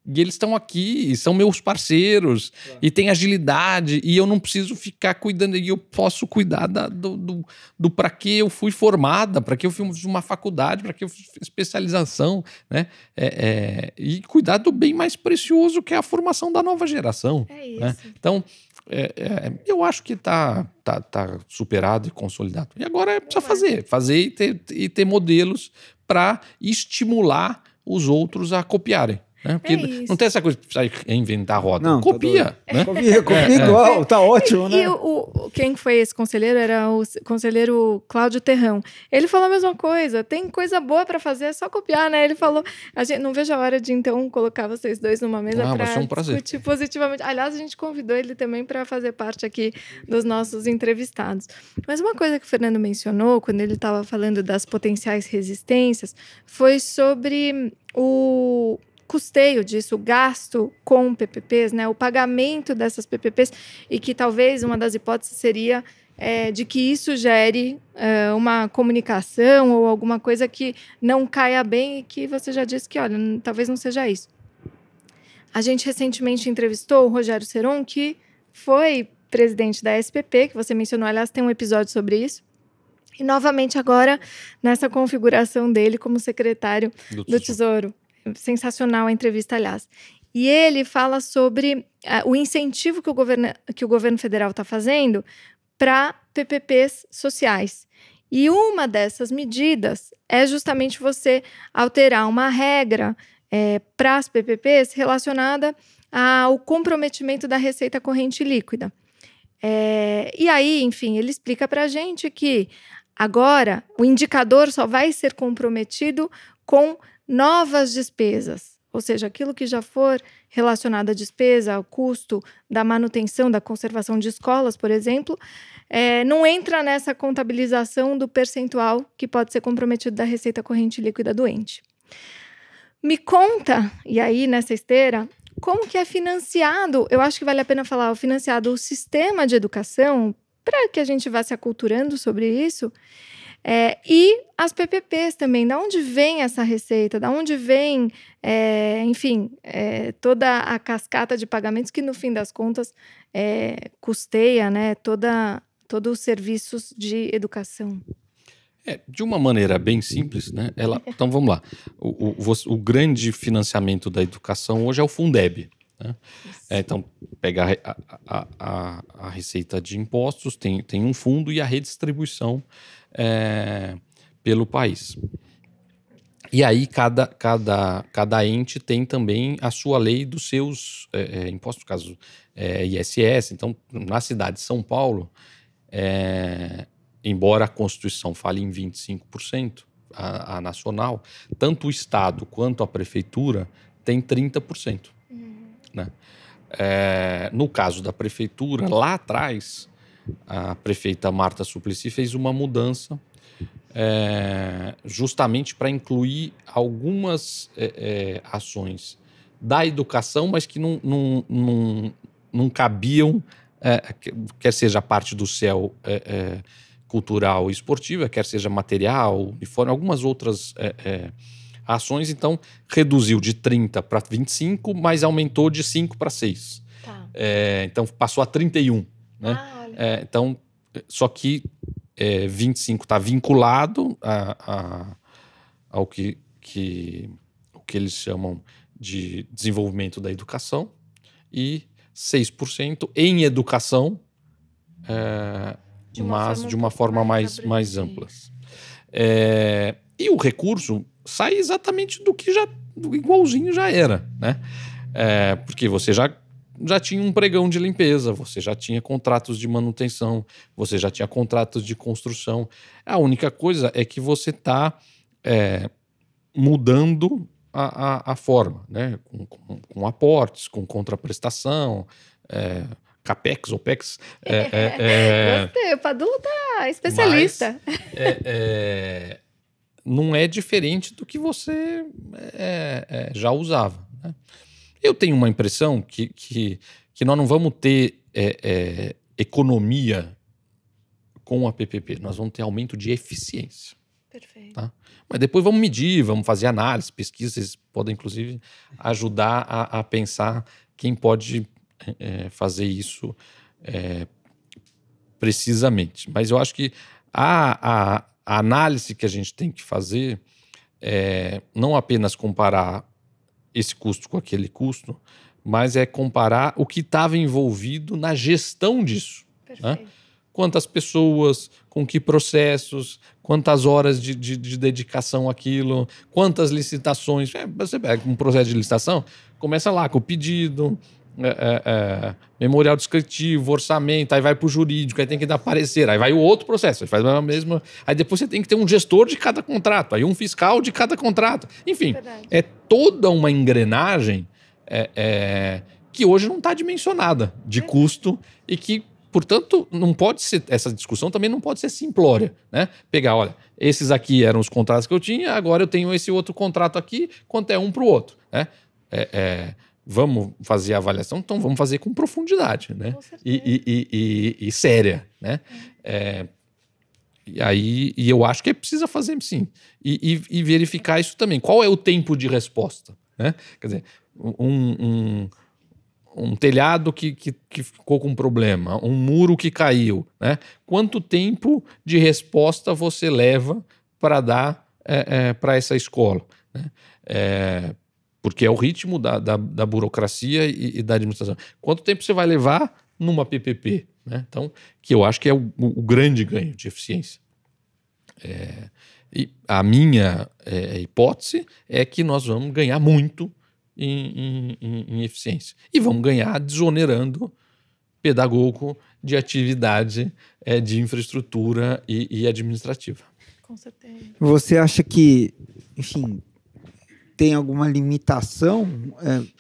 E eles estão aqui, são meus parceiros, e tem agilidade, e eu não preciso ficar cuidando, e eu posso cuidar do para que eu fui formada, para que eu fiz uma faculdade, para que eu fiz especialização, né? E cuidar do bem mais precioso, que é a formação da nova geração. É isso. Né? Então, eu acho que tá superado e consolidado. E agora precisa fazer e ter modelos para estimular os outros a copiarem. Porque não tem essa coisa de precisar inventar a roda. Não, copia. Né? Copia igual, tá ótimo, né? E quem foi esse conselheiro era o conselheiro Cláudio Terrão. Ele falou a mesma coisa, tem coisa boa para fazer, é só copiar, né? Ele falou, a gente não vejo a hora de então colocar vocês dois numa mesa para discutir positivamente. Aliás, a gente convidou ele também para fazer parte aqui dos nossos entrevistados. Mas uma coisa que o Fernando mencionou, quando ele estava falando das potenciais resistências, foi sobre o custeio disso, o gasto com PPPs, né, o pagamento dessas PPPs, e que talvez uma das hipóteses seria de que isso gere uma comunicação ou alguma coisa que não caia bem e que você já disse que, olha, talvez não seja isso. A gente recentemente entrevistou o Rogério Seron, que foi presidente da SPP, que você mencionou, aliás, tem um episódio sobre isso. E novamente agora nessa configuração dele como secretário do Tesouro. Sensacional a entrevista, aliás. E ele fala sobre o incentivo que o governo federal está fazendo para PPPs sociais. E uma dessas medidas é justamente você alterar uma regra para as PPPs relacionada ao comprometimento da receita corrente líquida. E aí, enfim, ele explica para a gente que agora o indicador só vai ser comprometido com novas despesas, ou seja, aquilo que já for relacionado à despesa, ao custo da manutenção, da conservação de escolas, por exemplo, não entra nessa contabilização do percentual que pode ser comprometido da receita corrente líquida do ente. Me conta, e aí nessa esteira, como que é financiado, eu acho que vale a pena falar, financiado o sistema de educação, para que a gente vá se aculturando sobre isso, e as PPPs também, da onde vem essa receita, da onde vem, toda a cascata de pagamentos que, no fim das contas, custeia, né, todos os serviços de educação. De uma maneira bem simples, né? Então vamos lá. O grande financiamento da educação hoje é o Fundeb. Né? Então, pega a receita de impostos, tem um fundo e a redistribuição pelo país. E aí, cada ente tem também a sua lei dos seus impostos, no caso ISS. Então, na cidade de São Paulo, embora a Constituição fale em 25%, a nacional, tanto o Estado quanto a Prefeitura tem 30%. Né? No caso da Prefeitura, lá atrás, a prefeita Marta Suplicy fez uma mudança justamente para incluir algumas ações da educação, mas que não cabiam, quer seja a parte do CEL cultural e esportiva, quer seja material, uniforme, algumas outras ações. Então, reduziu de 30 para 25, mas aumentou de 5 para 6. Tá. Então, passou a 31. Né? Então, só que 25 está vinculado ao que eles chamam de desenvolvimento da educação e 6% em educação, mas de uma forma mais ampla. E o recurso sai exatamente do que igualzinho já era, né? Porque você já tinha um pregão de limpeza, você já tinha contratos de manutenção, você já tinha contratos de construção. A única coisa é que você está mudando a forma, né? Com aportes, com contraprestação, CAPEX, OPEX. Gostei, o Padu tá especialista. Mas, não é diferente do que você já usava. Né? Eu tenho uma impressão que nós não vamos ter economia com a PPP, nós vamos ter aumento de eficiência. Perfeito. Tá? Mas depois vamos medir, vamos fazer análise, pesquisa, vocês podem inclusive ajudar a pensar quem pode fazer isso precisamente. Mas eu acho que a análise que a gente tem que fazer não apenas comparar esse custo com aquele custo, mas comparar o que estava envolvido na gestão disso. Né? Quantas pessoas, com que processos, quantas horas de dedicação àquilo, quantas licitações. Você pega um processo de licitação, começa lá com o pedido, memorial descritivo, orçamento, aí vai para o jurídico, aí tem que dar parecer, aí vai o outro processo, aí faz a mesma. Aí depois você tem que ter um gestor de cada contrato, aí um fiscal de cada contrato. Enfim, é toda uma engrenagem que hoje não está dimensionada de custo e que, portanto, não pode ser, essa discussão também não pode ser simplória, né? Pegar, olha, esses aqui eram os contratos que eu tinha, agora eu tenho esse outro contrato aqui, quanto é um para o outro, né? Vamos fazer a avaliação, então vamos fazer com profundidade, né? E séria, né? E eu acho que precisa fazer sim. E verificar isso também. Qual é o tempo de resposta? Né? Quer dizer, um telhado que ficou com problema, um muro que caiu, né? Quanto tempo de resposta você leva para dar para essa escola, né? Porque é o ritmo da burocracia e da administração. Quanto tempo você vai levar numa PPP, né? Então, que eu acho que é o grande ganho de eficiência. E a minha hipótese é que nós vamos ganhar muito em eficiência. E vamos ganhar desonerando pedagogo de atividade de infraestrutura e administrativa. Com certeza. Você acha que, enfim, tem alguma limitação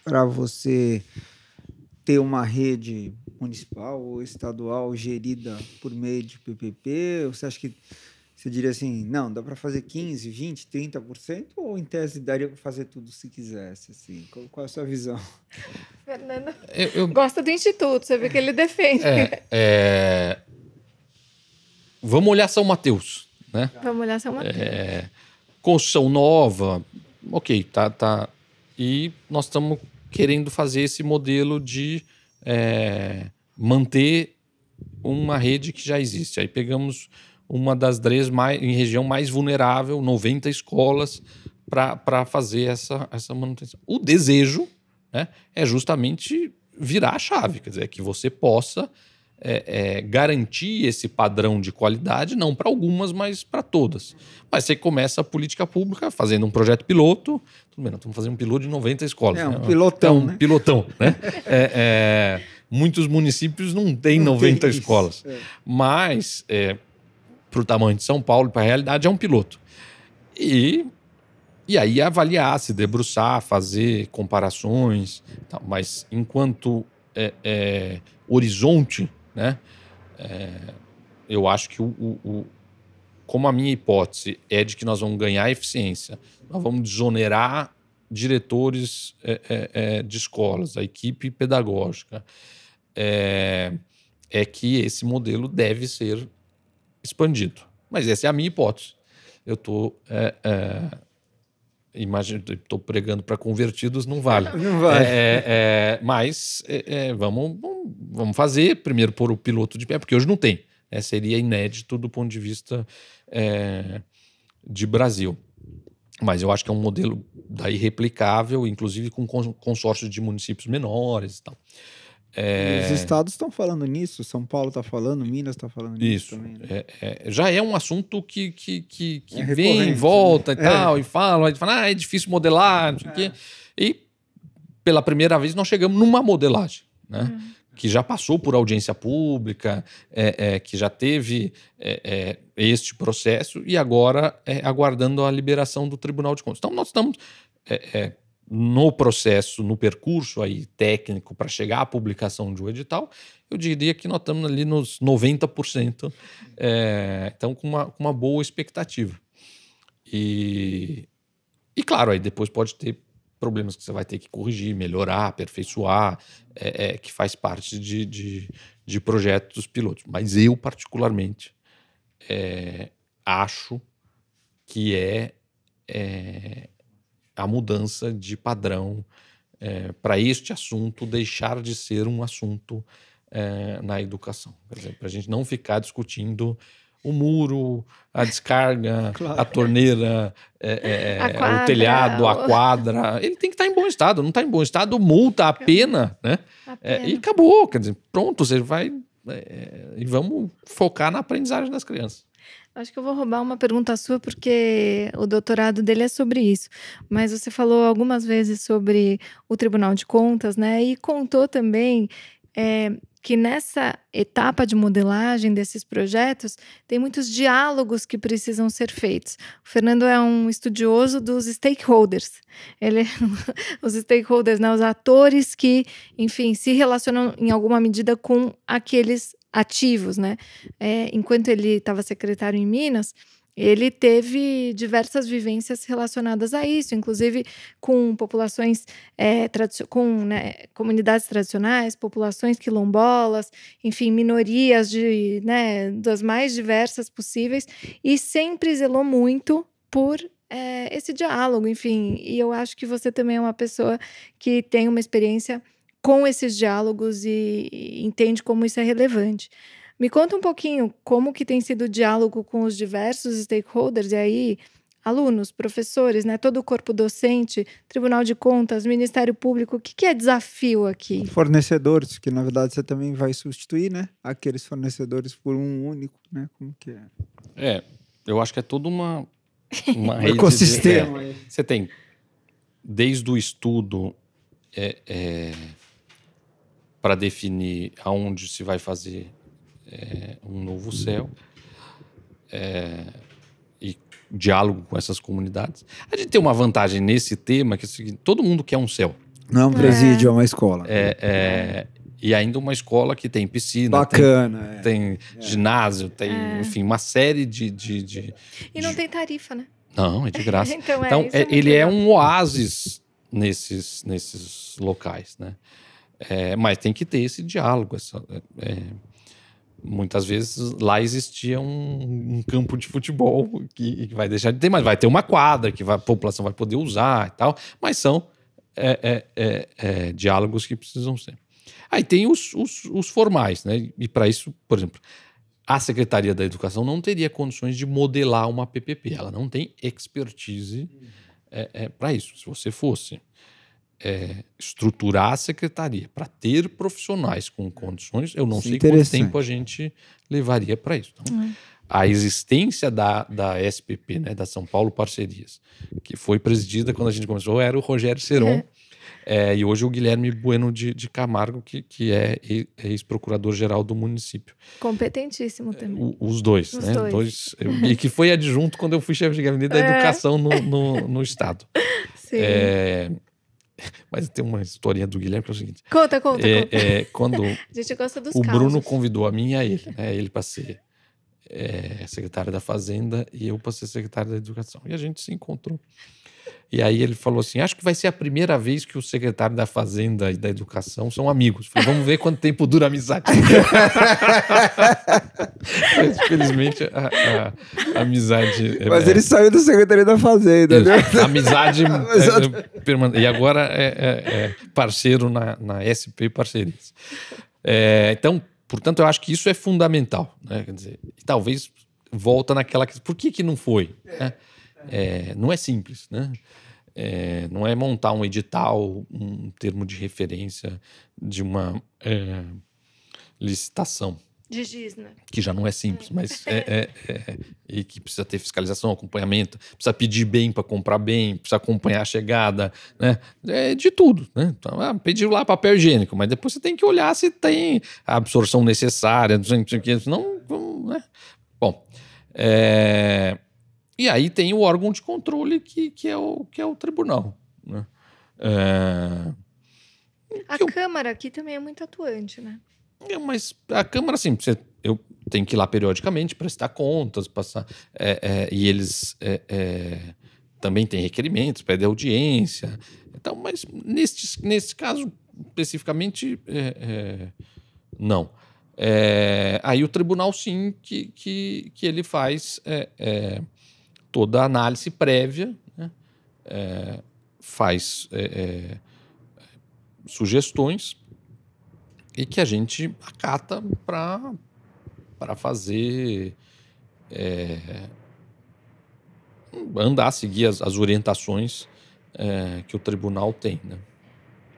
para você ter uma rede municipal ou estadual gerida por meio de PPP? Você acha que você diria assim, não, dá para fazer 15%, 20%, 30%? Ou em tese daria para fazer tudo se quisesse? Assim? Qual é a sua visão? Fernando gosta do Instituto, você vê que ele defende. Vamos olhar São Mateus, né? Vamos olhar São Mateus. Construção nova, ok, tá. E nós estamos querendo fazer esse modelo de manter uma rede que já existe. Aí pegamos uma das 3 em região mais vulnerável, 90 escolas, para fazer essa manutenção. O desejo, né, é justamente virar a chave, quer dizer, que você possa garantir esse padrão de qualidade, não para algumas, mas para todas. Mas você começa a política pública fazendo um projeto piloto, tudo bem, nós estamos fazendo um piloto de 90 escolas. Um pilotão, né? Pilotão, né? Muitos municípios não têm 90 escolas, mas para o tamanho de São Paulo, para a realidade, é um piloto. E aí avaliar, se debruçar, fazer comparações, tal. Mas enquanto horizonte, né, eu acho que como a minha hipótese é de que nós vamos ganhar eficiência, nós vamos desonerar diretores de escolas, a equipe pedagógica, é que esse modelo deve ser expandido. Mas essa é a minha hipótese. Eu estou estou pregando para convertidos, não vale. Não vale. Mas vamos fazer, primeiro pôr o piloto de pé, porque hoje não tem. Seria inédito do ponto de vista de Brasil. Mas eu acho que é um modelo daí replicável, inclusive com consórcios de municípios menores e tal. Os estados estão falando nisso, São Paulo está falando, Minas está falando nisso também. Né? Já é um assunto que vem, volta, né? E tal, e fala, é difícil modelar, não sei o quê. E pela primeira vez nós chegamos numa modelagem, né? Que já passou por audiência pública, que já teve este processo e agora aguardando a liberação do Tribunal de Contas. Então nós estamos no processo, no percurso aí técnico para chegar à publicação de um edital, eu diria que nós estamos ali nos 90%, então com uma boa expectativa. E claro, aí depois pode ter problemas que você vai ter que corrigir, melhorar, aperfeiçoar, que faz parte de projetos pilotos. Mas eu, particularmente, acho que a mudança de padrão para este assunto deixar de ser um assunto na educação. Quer dizer, para a gente não ficar discutindo o muro, a descarga, claro, a torneira, o telhado, a quadra. Ele tem que estar em bom estado. Não está em bom estado, multa a pena, né? E acabou. Quer dizer, pronto, você vai... e vamos focar na aprendizagem das crianças. Acho que eu vou roubar uma pergunta sua, porque o doutorado dele é sobre isso. Mas você falou algumas vezes sobre o Tribunal de Contas, né? E contou também que nessa etapa de modelagem desses projetos, tem muitos diálogos que precisam ser feitos. O Fernando é um estudioso dos stakeholders. Os stakeholders, né? Os atores que, enfim, se relacionam em alguma medida com aqueles ativos, né? Enquanto ele estava secretário em Minas, ele teve diversas vivências relacionadas a isso, inclusive com populações, comunidades tradicionais, populações quilombolas, enfim, minorias das mais diversas possíveis, e sempre zelou muito por esse diálogo, enfim. E eu acho que você também é uma pessoa que tem uma experiência com esses diálogos e entende como isso é relevante. Me conta um pouquinho como que tem sido o diálogo com os diversos stakeholders, e aí alunos, professores, né, todo o corpo docente, Tribunal de Contas, Ministério Público, o que é desafio aqui? Fornecedores, que na verdade você também vai substituir, né? Aqueles fornecedores por um único, né? Como que é? Eu acho que é toda uma rede ecossistema. Você tem desde o estudo para definir aonde se vai fazer um novo céu, e diálogo com essas comunidades. A gente tem uma vantagem nesse tema, que é o seguinte: todo mundo quer um céu. Não é um presídio, é uma escola. E ainda uma escola que tem piscina, bacana, tem ginásio, tem, enfim, uma série de... E não tem tarifa, né? Não, é de graça. Então ele é um oásis nesses locais, né? Mas tem que ter esse diálogo. Muitas vezes lá existia um campo de futebol que vai deixar de ter, mas vai ter uma quadra que a população vai poder usar e tal, mas são diálogos que precisam ser. Aí tem os formais, né? E para isso, por exemplo, a Secretaria da Educação não teria condições de modelar uma PPP, ela não tem expertise para isso. Se você fosse estruturar a secretaria para ter profissionais com condições, eu não sei quanto tempo a gente levaria para isso. Então, a existência da SPP, né, da São Paulo Parcerias, que foi presidida quando a gente começou, era o Rogério Seron, e hoje o Guilherme Bueno de Camargo, que é ex-procurador-geral do município. Competentíssimo também. Os dois, né? E que foi adjunto quando eu fui chefe de gabinete da educação no estado. Sim. Mas tem uma historinha do Guilherme que é o seguinte. Conta. Quando a gente gosta dos Bruno convidou a mim e a ele, né? Ele para ser secretário da Fazenda e eu para ser secretário da Educação. E a gente se encontrou. E aí ele falou assim: acho que vai ser a primeira vez que o secretário da Fazenda e da Educação são amigos. Falei, vamos ver quanto tempo dura a amizade. Felizmente a amizade... Mas ele saiu da Secretaria da Fazenda, né? A amizade permanece. E agora é parceiro na SP Parcerias. Então, portanto, eu acho que isso é fundamental, né? Quer dizer, talvez volta naquela... Por que não foi? Né? Não é simples, né? Não é montar um edital, um termo de referência de uma licitação. De giz, né? Que já não é simples, mas e que precisa ter fiscalização, acompanhamento, precisa pedir bem para comprar bem, precisa acompanhar a chegada, né? De tudo, né? Então, pediu lá papel higiênico, mas depois você tem que olhar se tem a absorção necessária, senão, né? Bom, e aí tem o órgão de controle que é o tribunal, né? A Câmara aqui também é muito atuante, né? Mas a Câmara, assim, eu tenho que ir lá periodicamente prestar contas, passar... e eles também têm requerimentos, pedem audiência. Então, mas nesse caso, especificamente, não. Aí o tribunal, sim, que ele faz toda a análise prévia, né? Faz sugestões e que a gente acata para fazer andar, seguir as orientações que o tribunal tem, né?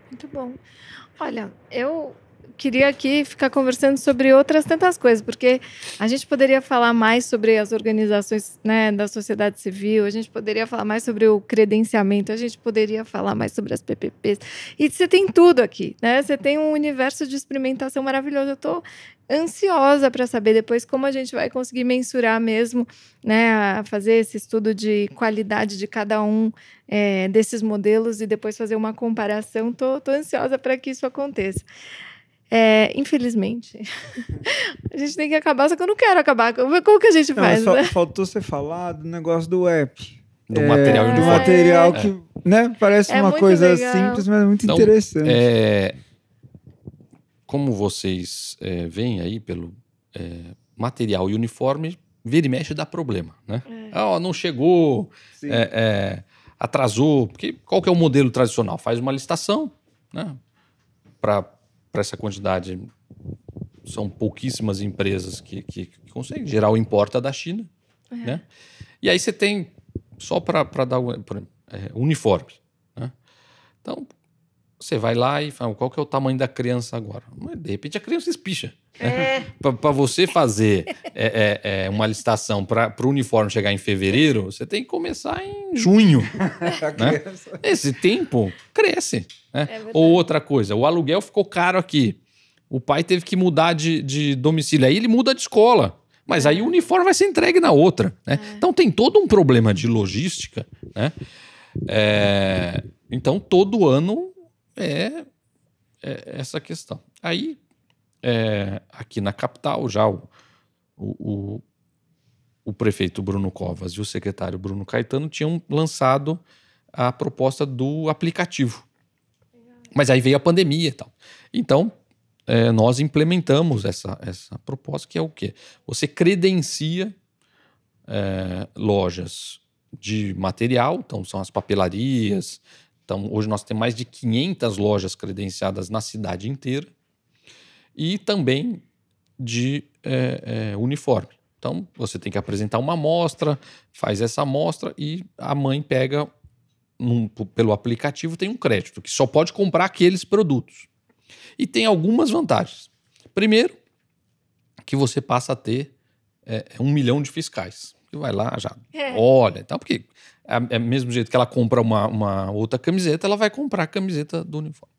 Muito bom. Olha, eu queria aqui ficar conversando sobre outras tantas coisas, porque a gente poderia falar mais sobre as organizações, né, da sociedade civil, a gente poderia falar mais sobre o credenciamento, a gente poderia falar mais sobre as PPPs. E você tem tudo aqui, né? Você tem um universo de experimentação maravilhoso. Eu estou ansiosa para saber depois como a gente vai conseguir mensurar mesmo, né, fazer esse estudo de qualidade de cada um desses modelos e depois fazer uma comparação. Tô ansiosa para que isso aconteça. Infelizmente, a gente tem que acabar, só que eu não quero acabar. Como que a gente faz? Não, né? Faltou você falar do negócio do app. Do material uniforme. Do material que, né, parece uma coisa legal. Simples, mas é muito então, interessante. Como vocês veem aí pelo material e uniforme, vira e mexe dá problema, né? Não chegou, atrasou. Porque qual que é o modelo tradicional? Faz uma licitação, né? para essa quantidade, são pouquíssimas empresas que conseguem. Geral importa da China. Né? E aí você tem, só para dar uniforme. Né? Então, você vai lá e fala, qual que é o tamanho da criança agora? Mas, de repente a criança espicha. Para você fazer uma licitação para o uniforme chegar em fevereiro, você tem que começar em junho. Né? Esse tempo cresce. Né? Ou outra coisa, o aluguel ficou caro aqui. O pai teve que mudar de domicílio. Aí ele muda de escola. Mas aí o uniforme vai ser entregue na outra. Né? Então tem todo um problema de logística. Né? Então todo ano é essa questão. Aí, aqui na capital, já o prefeito Bruno Covas e o secretário Bruno Caetano tinham lançado a proposta do aplicativo. Mas aí veio a pandemia e tal. Então, nós implementamos essa proposta, que é o quê? Você credencia lojas de material, então são as papelarias. Então, hoje nós temos mais de 500 lojas credenciadas na cidade inteira e também de uniforme. Então, você tem que apresentar uma amostra, faz essa amostra e a mãe pega, pelo aplicativo, tem um crédito, que só pode comprar aqueles produtos. E tem algumas vantagens. Primeiro, que você passa a ter 1 milhão de fiscais. Você vai lá, já olha, então, porque é mesmo jeito que ela compra uma outra camiseta, ela vai comprar a camiseta do uniforme.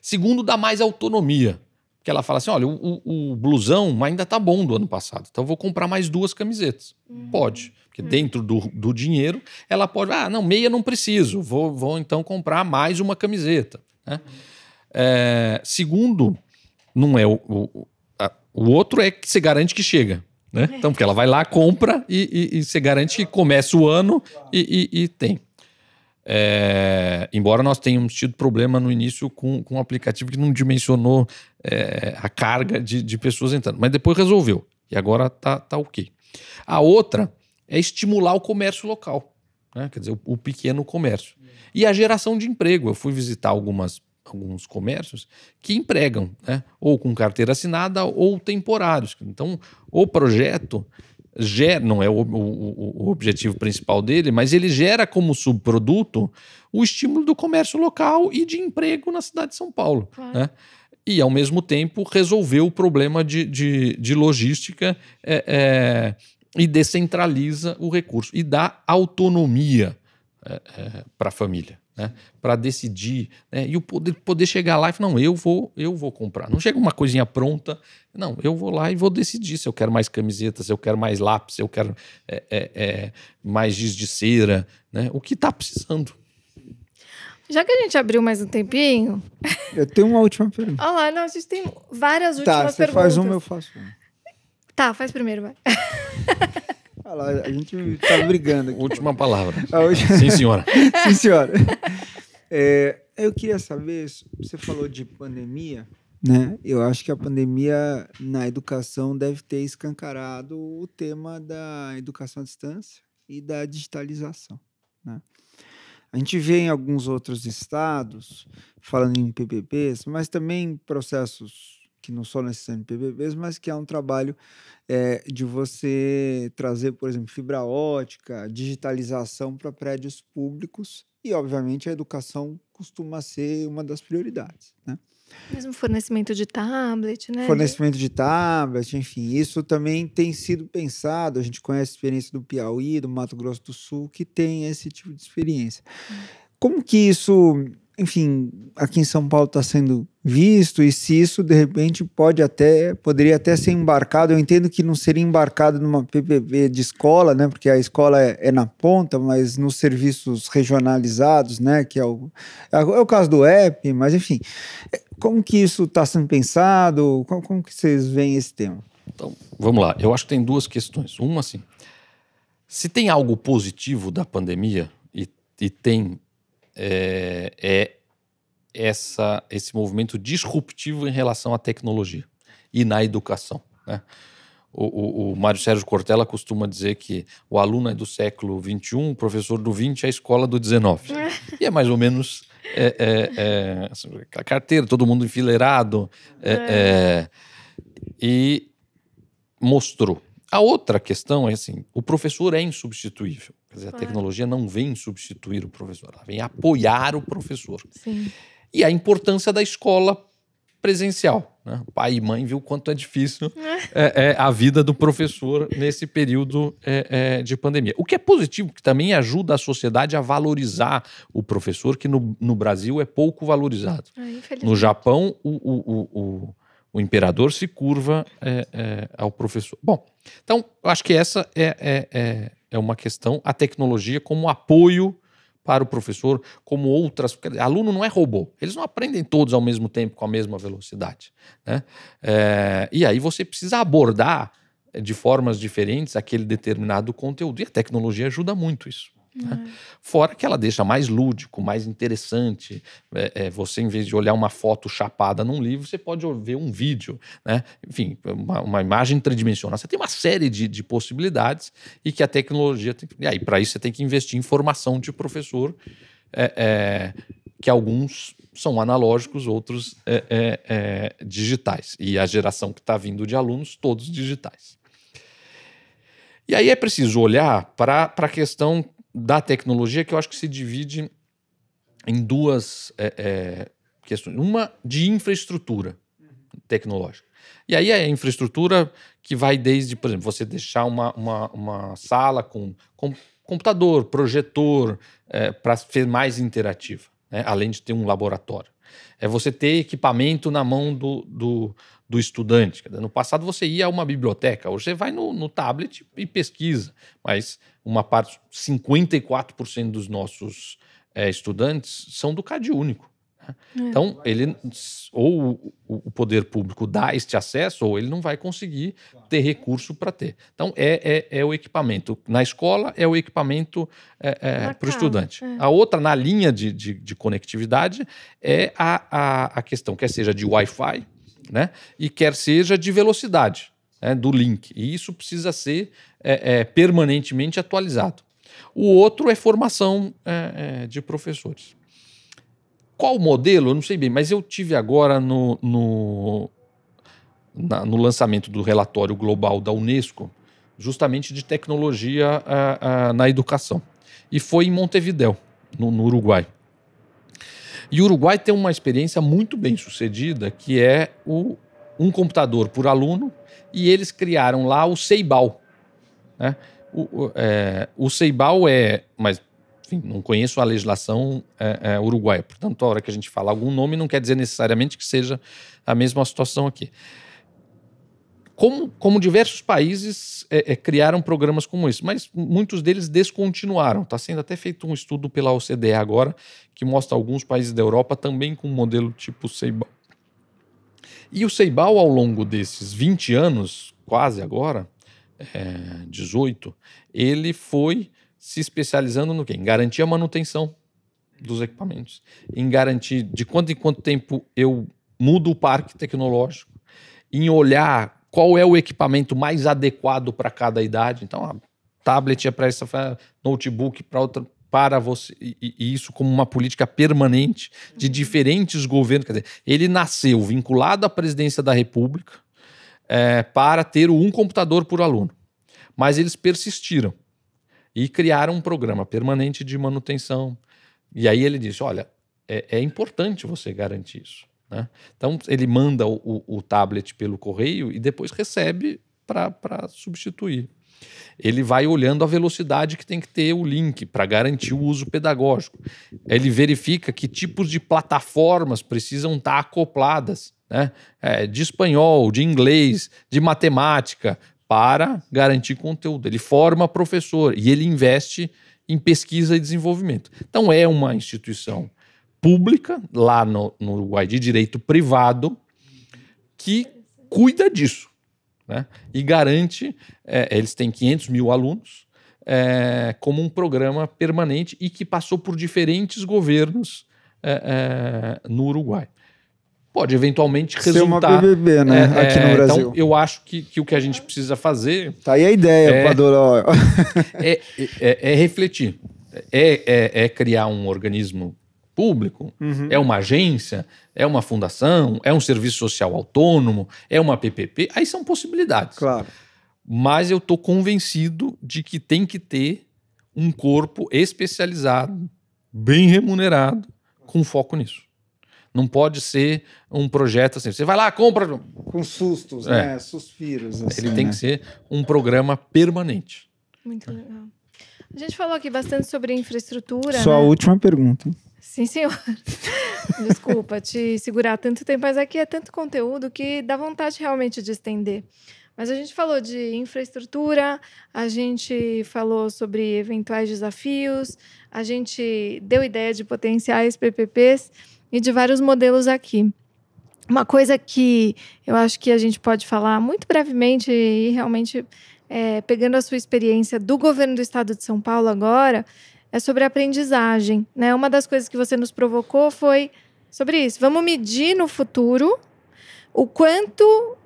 Segundo, dá mais autonomia. Porque ela fala assim, olha, o blusão ainda tá bom do ano passado, então eu vou comprar mais 2 camisetas. Pode. Porque dentro do dinheiro, ela pode, não, meia não preciso, vou então comprar mais uma camiseta. Né? Segundo, não é o outro é que você garante que chega. Né? Então, porque ela vai lá, compra e você garante que começa o ano e tem. Embora nós tenhamos tido problema no início com um aplicativo que não dimensionou a carga de pessoas entrando, mas depois resolveu e agora tá ok. A outra é estimular o comércio local, né? Quer dizer, o pequeno comércio e a geração de emprego. Eu fui visitar alguns comércios que empregam, né? Ou com carteira assinada ou temporários. Então, o projeto não é o objetivo principal dele, mas ele gera como subproduto o estímulo do comércio local e de emprego na cidade de São Paulo. Claro. Né? E, ao mesmo tempo, resolver o problema de logística e descentraliza o recurso e dá autonomia para a família. Né, para decidir, né, e o poder chegar lá e falar, não, eu vou comprar. Não chega uma coisinha pronta, não, eu vou lá e vou decidir se eu quero mais camisetas, se eu quero mais lápis, se eu quero mais giz de cera, né, o que está precisando. Já que a gente abriu mais um tempinho... Eu tenho uma última pergunta. Olha lá, não, a gente tem várias últimas perguntas. Tá, você faz uma, eu faço uma. Tá, faz primeiro, vai. Olha lá, a gente tá brigando aqui. Última palavra. Última... Sim, senhora. Sim, senhora. Eu queria saber, você falou de pandemia, né? Eu acho que a pandemia na educação deve ter escancarado o tema da educação à distância e da digitalização, né? A gente vê em alguns outros estados, falando em PPPs, mas também processos que não são necessariamente PPPs, mas que é um trabalho de você trazer, por exemplo, fibra ótica, digitalização para prédios públicos e, obviamente, a educação costuma ser uma das prioridades, né? Mesmo fornecimento de tablet, né? Fornecimento de tablet, enfim, isso também tem sido pensado. A gente conhece a experiência do Piauí, do Mato Grosso do Sul, que tem esse tipo de experiência. Como que isso, enfim, aqui em São Paulo está sendo visto e se isso, de repente, poderia até ser embarcado? Eu entendo que não seria embarcado numa PPP de escola, né? Porque a escola é na ponta, mas nos serviços regionalizados, né? Que é o caso do app, mas enfim... Como que isso está sendo pensado? Como que vocês veem esse tema? Então, vamos lá. Eu acho que tem 2 questões. Uma, assim, se tem algo positivo da pandemia e tem esse movimento disruptivo em relação à tecnologia e na educação, né? o Mário Sérgio Cortella costuma dizer que o aluno é do século XXI, o professor do XX é a escola do XIX. E é mais ou menos assim, a carteira, todo mundo enfileirado. E mostrou. A outra questão é assim, o professor é insubstituível. Quer dizer, a tecnologia não vem substituir o professor, ela vem apoiar o professor. Sim. E a importância da escola presencial, né? Pai e mãe viu o quanto é difícil a vida do professor nesse período de pandemia. O que é positivo, que também ajuda a sociedade a valorizar o professor, que no Brasil é pouco valorizado. No Japão, o imperador se curva ao professor. Bom, então, eu acho que essa é uma questão, a tecnologia como apoio para o professor, como outras... Aluno não é robô, eles não aprendem todos ao mesmo tempo, com a mesma velocidade, né? E aí você precisa abordar de formas diferentes aquele determinado conteúdo, e a tecnologia ajuda muito isso. Né? Fora que ela deixa mais lúdico, mais interessante. Você, em vez de olhar uma foto chapada num livro, você pode ver um vídeo, né? Enfim, uma imagem tridimensional. Você tem uma série de possibilidades e que a tecnologia tem. E aí, para isso, você tem que investir em formação de professor, que alguns são analógicos, outros digitais. E a geração que está vindo de alunos, todos digitais. E aí é preciso olhar para a questão da tecnologia, que eu acho que se divide em duas questões. Uma de infraestrutura tecnológica. E aí é a infraestrutura que vai desde, por exemplo, você deixar uma sala com computador, projetor, para ser mais interativa, né? Além de ter um laboratório. É você ter equipamento na mão do estudante. No passado você ia a uma biblioteca, hoje você vai no tablet e pesquisa, mas uma parte, 54% dos nossos estudantes são do CadÚnico. Né? Então, ou o poder público dá este acesso, ou ele não vai conseguir ter recurso para ter. Então, é o equipamento. Na escola, é o equipamento para o estudante. A outra, na linha de conectividade, é a questão, quer seja de Wi-Fi, né? E quer seja de velocidade, né? Do link. E isso precisa ser permanentemente atualizado. O outro é formação de professores. Qual o modelo? Eu não sei bem, mas eu tive agora no lançamento do relatório global da Unesco, justamente de tecnologia na educação. E foi em Montevidéu, no Uruguai. E o Uruguai tem uma experiência muito bem sucedida, que é um computador por aluno, e eles criaram lá o Ceibal. Né? O Ceibal mas enfim, não conheço a legislação uruguaia, portanto, a hora que a gente fala algum nome, não quer dizer necessariamente que seja a mesma situação aqui. Como diversos países criaram programas como esse, mas muitos deles descontinuaram. Está sendo até feito um estudo pela OCDE agora, que mostra alguns países da Europa também com um modelo tipo Ceibal. E o Ceibal, ao longo desses 20 anos, quase agora, 18, ele foi se especializando no quê? Em garantir a manutenção dos equipamentos, em garantir de quanto em quanto tempo eu mudo o parque tecnológico, em olhar qual é o equipamento mais adequado para cada idade. Então, a tablet é para essa, notebook para outra, para você, e isso como uma política permanente de diferentes governos. Quer dizer, ele nasceu vinculado à presidência da República para ter um computador por aluno, mas eles persistiram e criaram um programa permanente de manutenção. E aí ele disse, olha, é importante você garantir isso. Né? Então, ele manda o tablet pelo correio e depois recebe para substituir. Ele vai olhando a velocidade que tem que ter o link para garantir o uso pedagógico. Ele verifica que tipos de plataformas precisam estar acopladas, né? De espanhol, de inglês, de matemática, para garantir conteúdo. Ele forma professor e ele investe em pesquisa e desenvolvimento. Então, é uma instituição pública, lá no Uruguai, de direito privado, que cuida disso, né? E garante, eles têm 500 mil alunos, como um programa permanente e que passou por diferentes governos no Uruguai. pode eventualmente ser uma resultar... PPP, né? Aqui no Brasil. Então, eu acho que o que a gente precisa fazer... Tá aí a ideia, Padula. é refletir. É criar um organismo público, é uma agência, é uma fundação, é um serviço social autônomo, é uma PPP. Aí são possibilidades. Claro. Mas eu estou convencido de que tem que ter um corpo especializado, bem remunerado, com foco nisso. Não pode ser um projeto assim, você vai lá, compra... Com sustos, né? Suspiros. Assim, ele tem que ser um programa permanente. Muito legal. A gente falou aqui bastante sobre infraestrutura, Só a última pergunta. Sim, senhor. Desculpa te segurar tanto tempo, mas aqui é tanto conteúdo que dá vontade realmente de estender. Mas a gente falou de infraestrutura, a gente falou sobre eventuais desafios, a gente deu ideia de potenciais PPPs e de vários modelos aqui. Uma coisa que eu acho que a gente pode falar muito brevemente e realmente pegando a sua experiência do governo do estado de São Paulo agora, é sobre a aprendizagem, né? Uma das coisas que você nos provocou foi sobre isso. Vamos medir no futuro o quanto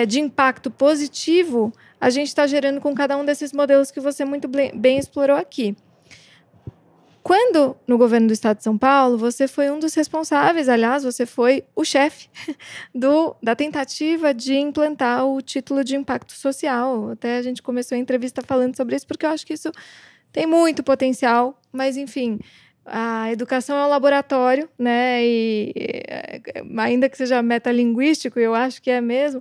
de impacto positivo a gente está gerando com cada um desses modelos que você muito bem explorou aqui. Quando, no governo do estado de São Paulo, você foi um dos responsáveis, aliás, você foi o chefe da tentativa de implantar o título de impacto social. Até a gente começou a entrevista falando sobre isso, porque eu acho que isso tem muito potencial, mas, enfim, a educação é um laboratório, né? E ainda que seja metalinguístico, eu acho que é mesmo,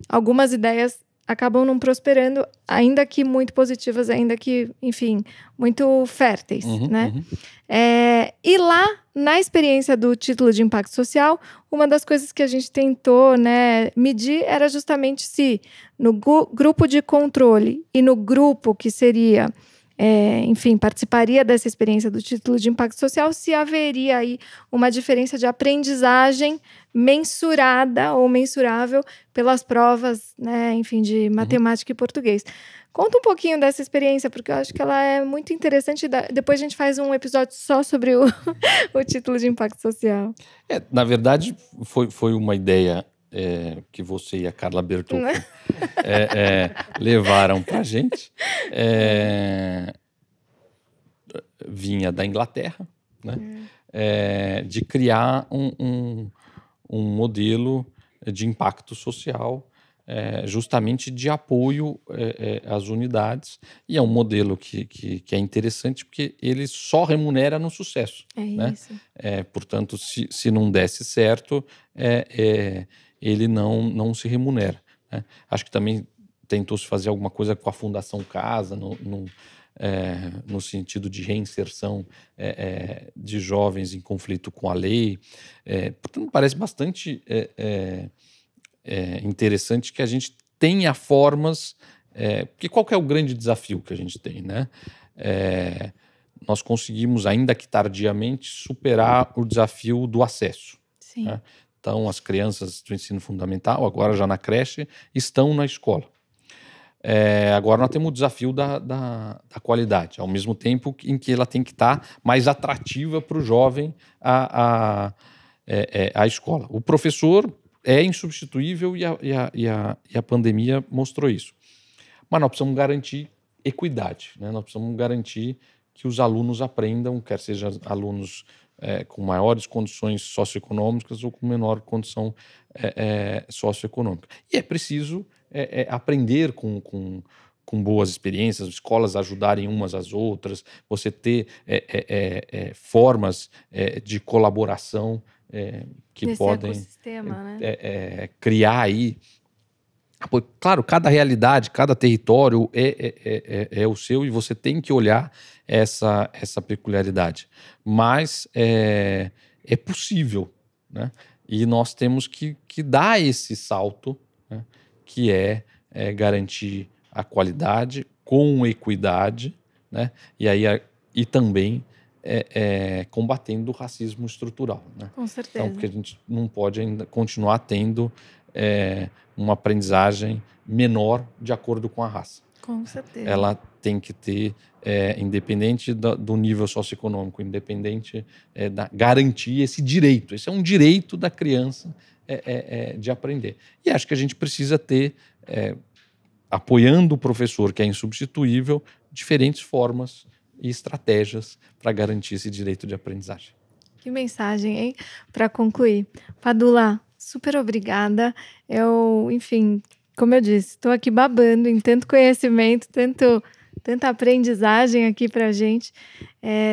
algumas ideias acabam não prosperando, ainda que muito positivas, ainda que, enfim, muito férteis, né? E lá, na experiência do título de impacto social, uma das coisas que a gente tentou, né, medir era justamente se no grupo de controle e no grupo que seria... enfim, participaria dessa experiência do título de impacto social, se haveria aí uma diferença de aprendizagem mensurada ou mensurável pelas provas, né, enfim, de matemática e português. Conta um pouquinho dessa experiência, porque eu acho que ela é muito interessante. Depois a gente faz um episódio só sobre o título de impacto social. Na verdade, foi uma ideia que você e a Carla Bertocco levaram para a gente. Vinha da Inglaterra, né? De criar um modelo de impacto social justamente de apoio às unidades, e é um modelo que é interessante porque ele só remunera no sucesso. Né? Isso. Portanto, se não desse certo, ele não se remunera. Né? Acho que também tentou-se fazer alguma coisa com a Fundação Casa, no sentido de reinserção de jovens em conflito com a lei. Portanto, me parece bastante interessante que a gente tenha formas... porque qual que é o grande desafio que a gente tem? Né? Nós conseguimos, ainda que tardiamente, superar o desafio do acesso. Sim. Né? Então, as crianças do ensino fundamental, agora já na creche, estão na escola. Agora nós temos o desafio da qualidade, ao mesmo tempo em que ela tem que estar mais atrativa para o jovem a escola. O professor é insubstituível e a pandemia mostrou isso. Mas nós precisamos garantir equidade, né? Nós precisamos garantir que os alunos aprendam, quer sejam alunos com maiores condições socioeconômicas ou com menor condição socioeconômica. E é preciso aprender com boas experiências, escolas ajudarem umas às outras, você ter formas de colaboração que nesse podem ecossistema, né? criar aí. Claro, cada realidade, cada território é o seu e você tem que olhar essa peculiaridade. Mas é possível, né? E nós temos que dar esse salto, né? Que garantir a qualidade com equidade, né? E também combatendo o racismo estrutural. Né? Com certeza. Então, porque a gente não pode ainda continuar tendo uma aprendizagem menor de acordo com a raça. Com certeza. Ela tem que ter, independente do nível socioeconômico, independente garantir esse direito. Esse é um direito da criança de aprender. E acho que a gente precisa ter, apoiando o professor, que é insubstituível, diferentes formas e estratégias para garantir esse direito de aprendizagem. Que mensagem, hein? Para concluir. Padula, super obrigada. Enfim, como eu disse, estou aqui babando em tanto conhecimento, tanta aprendizagem aqui para a gente.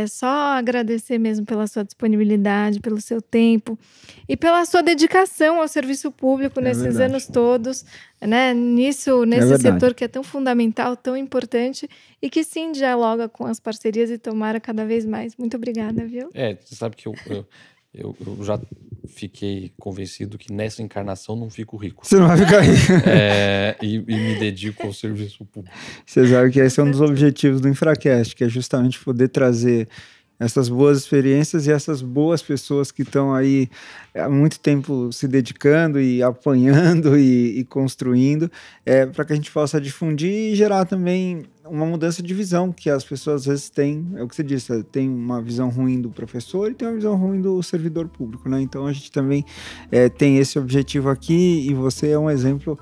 Só agradecer mesmo pela sua disponibilidade, pelo seu tempo e pela sua dedicação ao serviço público nesses anos todos, né? Nesse setor que é tão fundamental, tão importante e que sim dialoga com as parcerias e tomara cada vez mais. Muito obrigada, viu? Você sabe que eu já fiquei convencido que nessa encarnação não fico rico. Você não vai ficar rico. E me dedico ao serviço público. Você sabe que esse é um dos objetivos do Infracast, que é justamente poder trazer essas boas experiências e essas boas pessoas que estão aí há muito tempo se dedicando e apanhando e construindo, para que a gente possa difundir e gerar também uma mudança de visão, que as pessoas às vezes têm, é o que você disse, tem uma visão ruim do professor e tem uma visão ruim do servidor público, né? Então a gente também tem esse objetivo aqui e você é um exemplo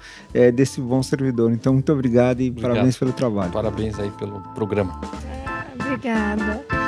desse bom servidor. Então muito obrigado e parabéns pelo trabalho. Parabéns aí pelo programa. Obrigada.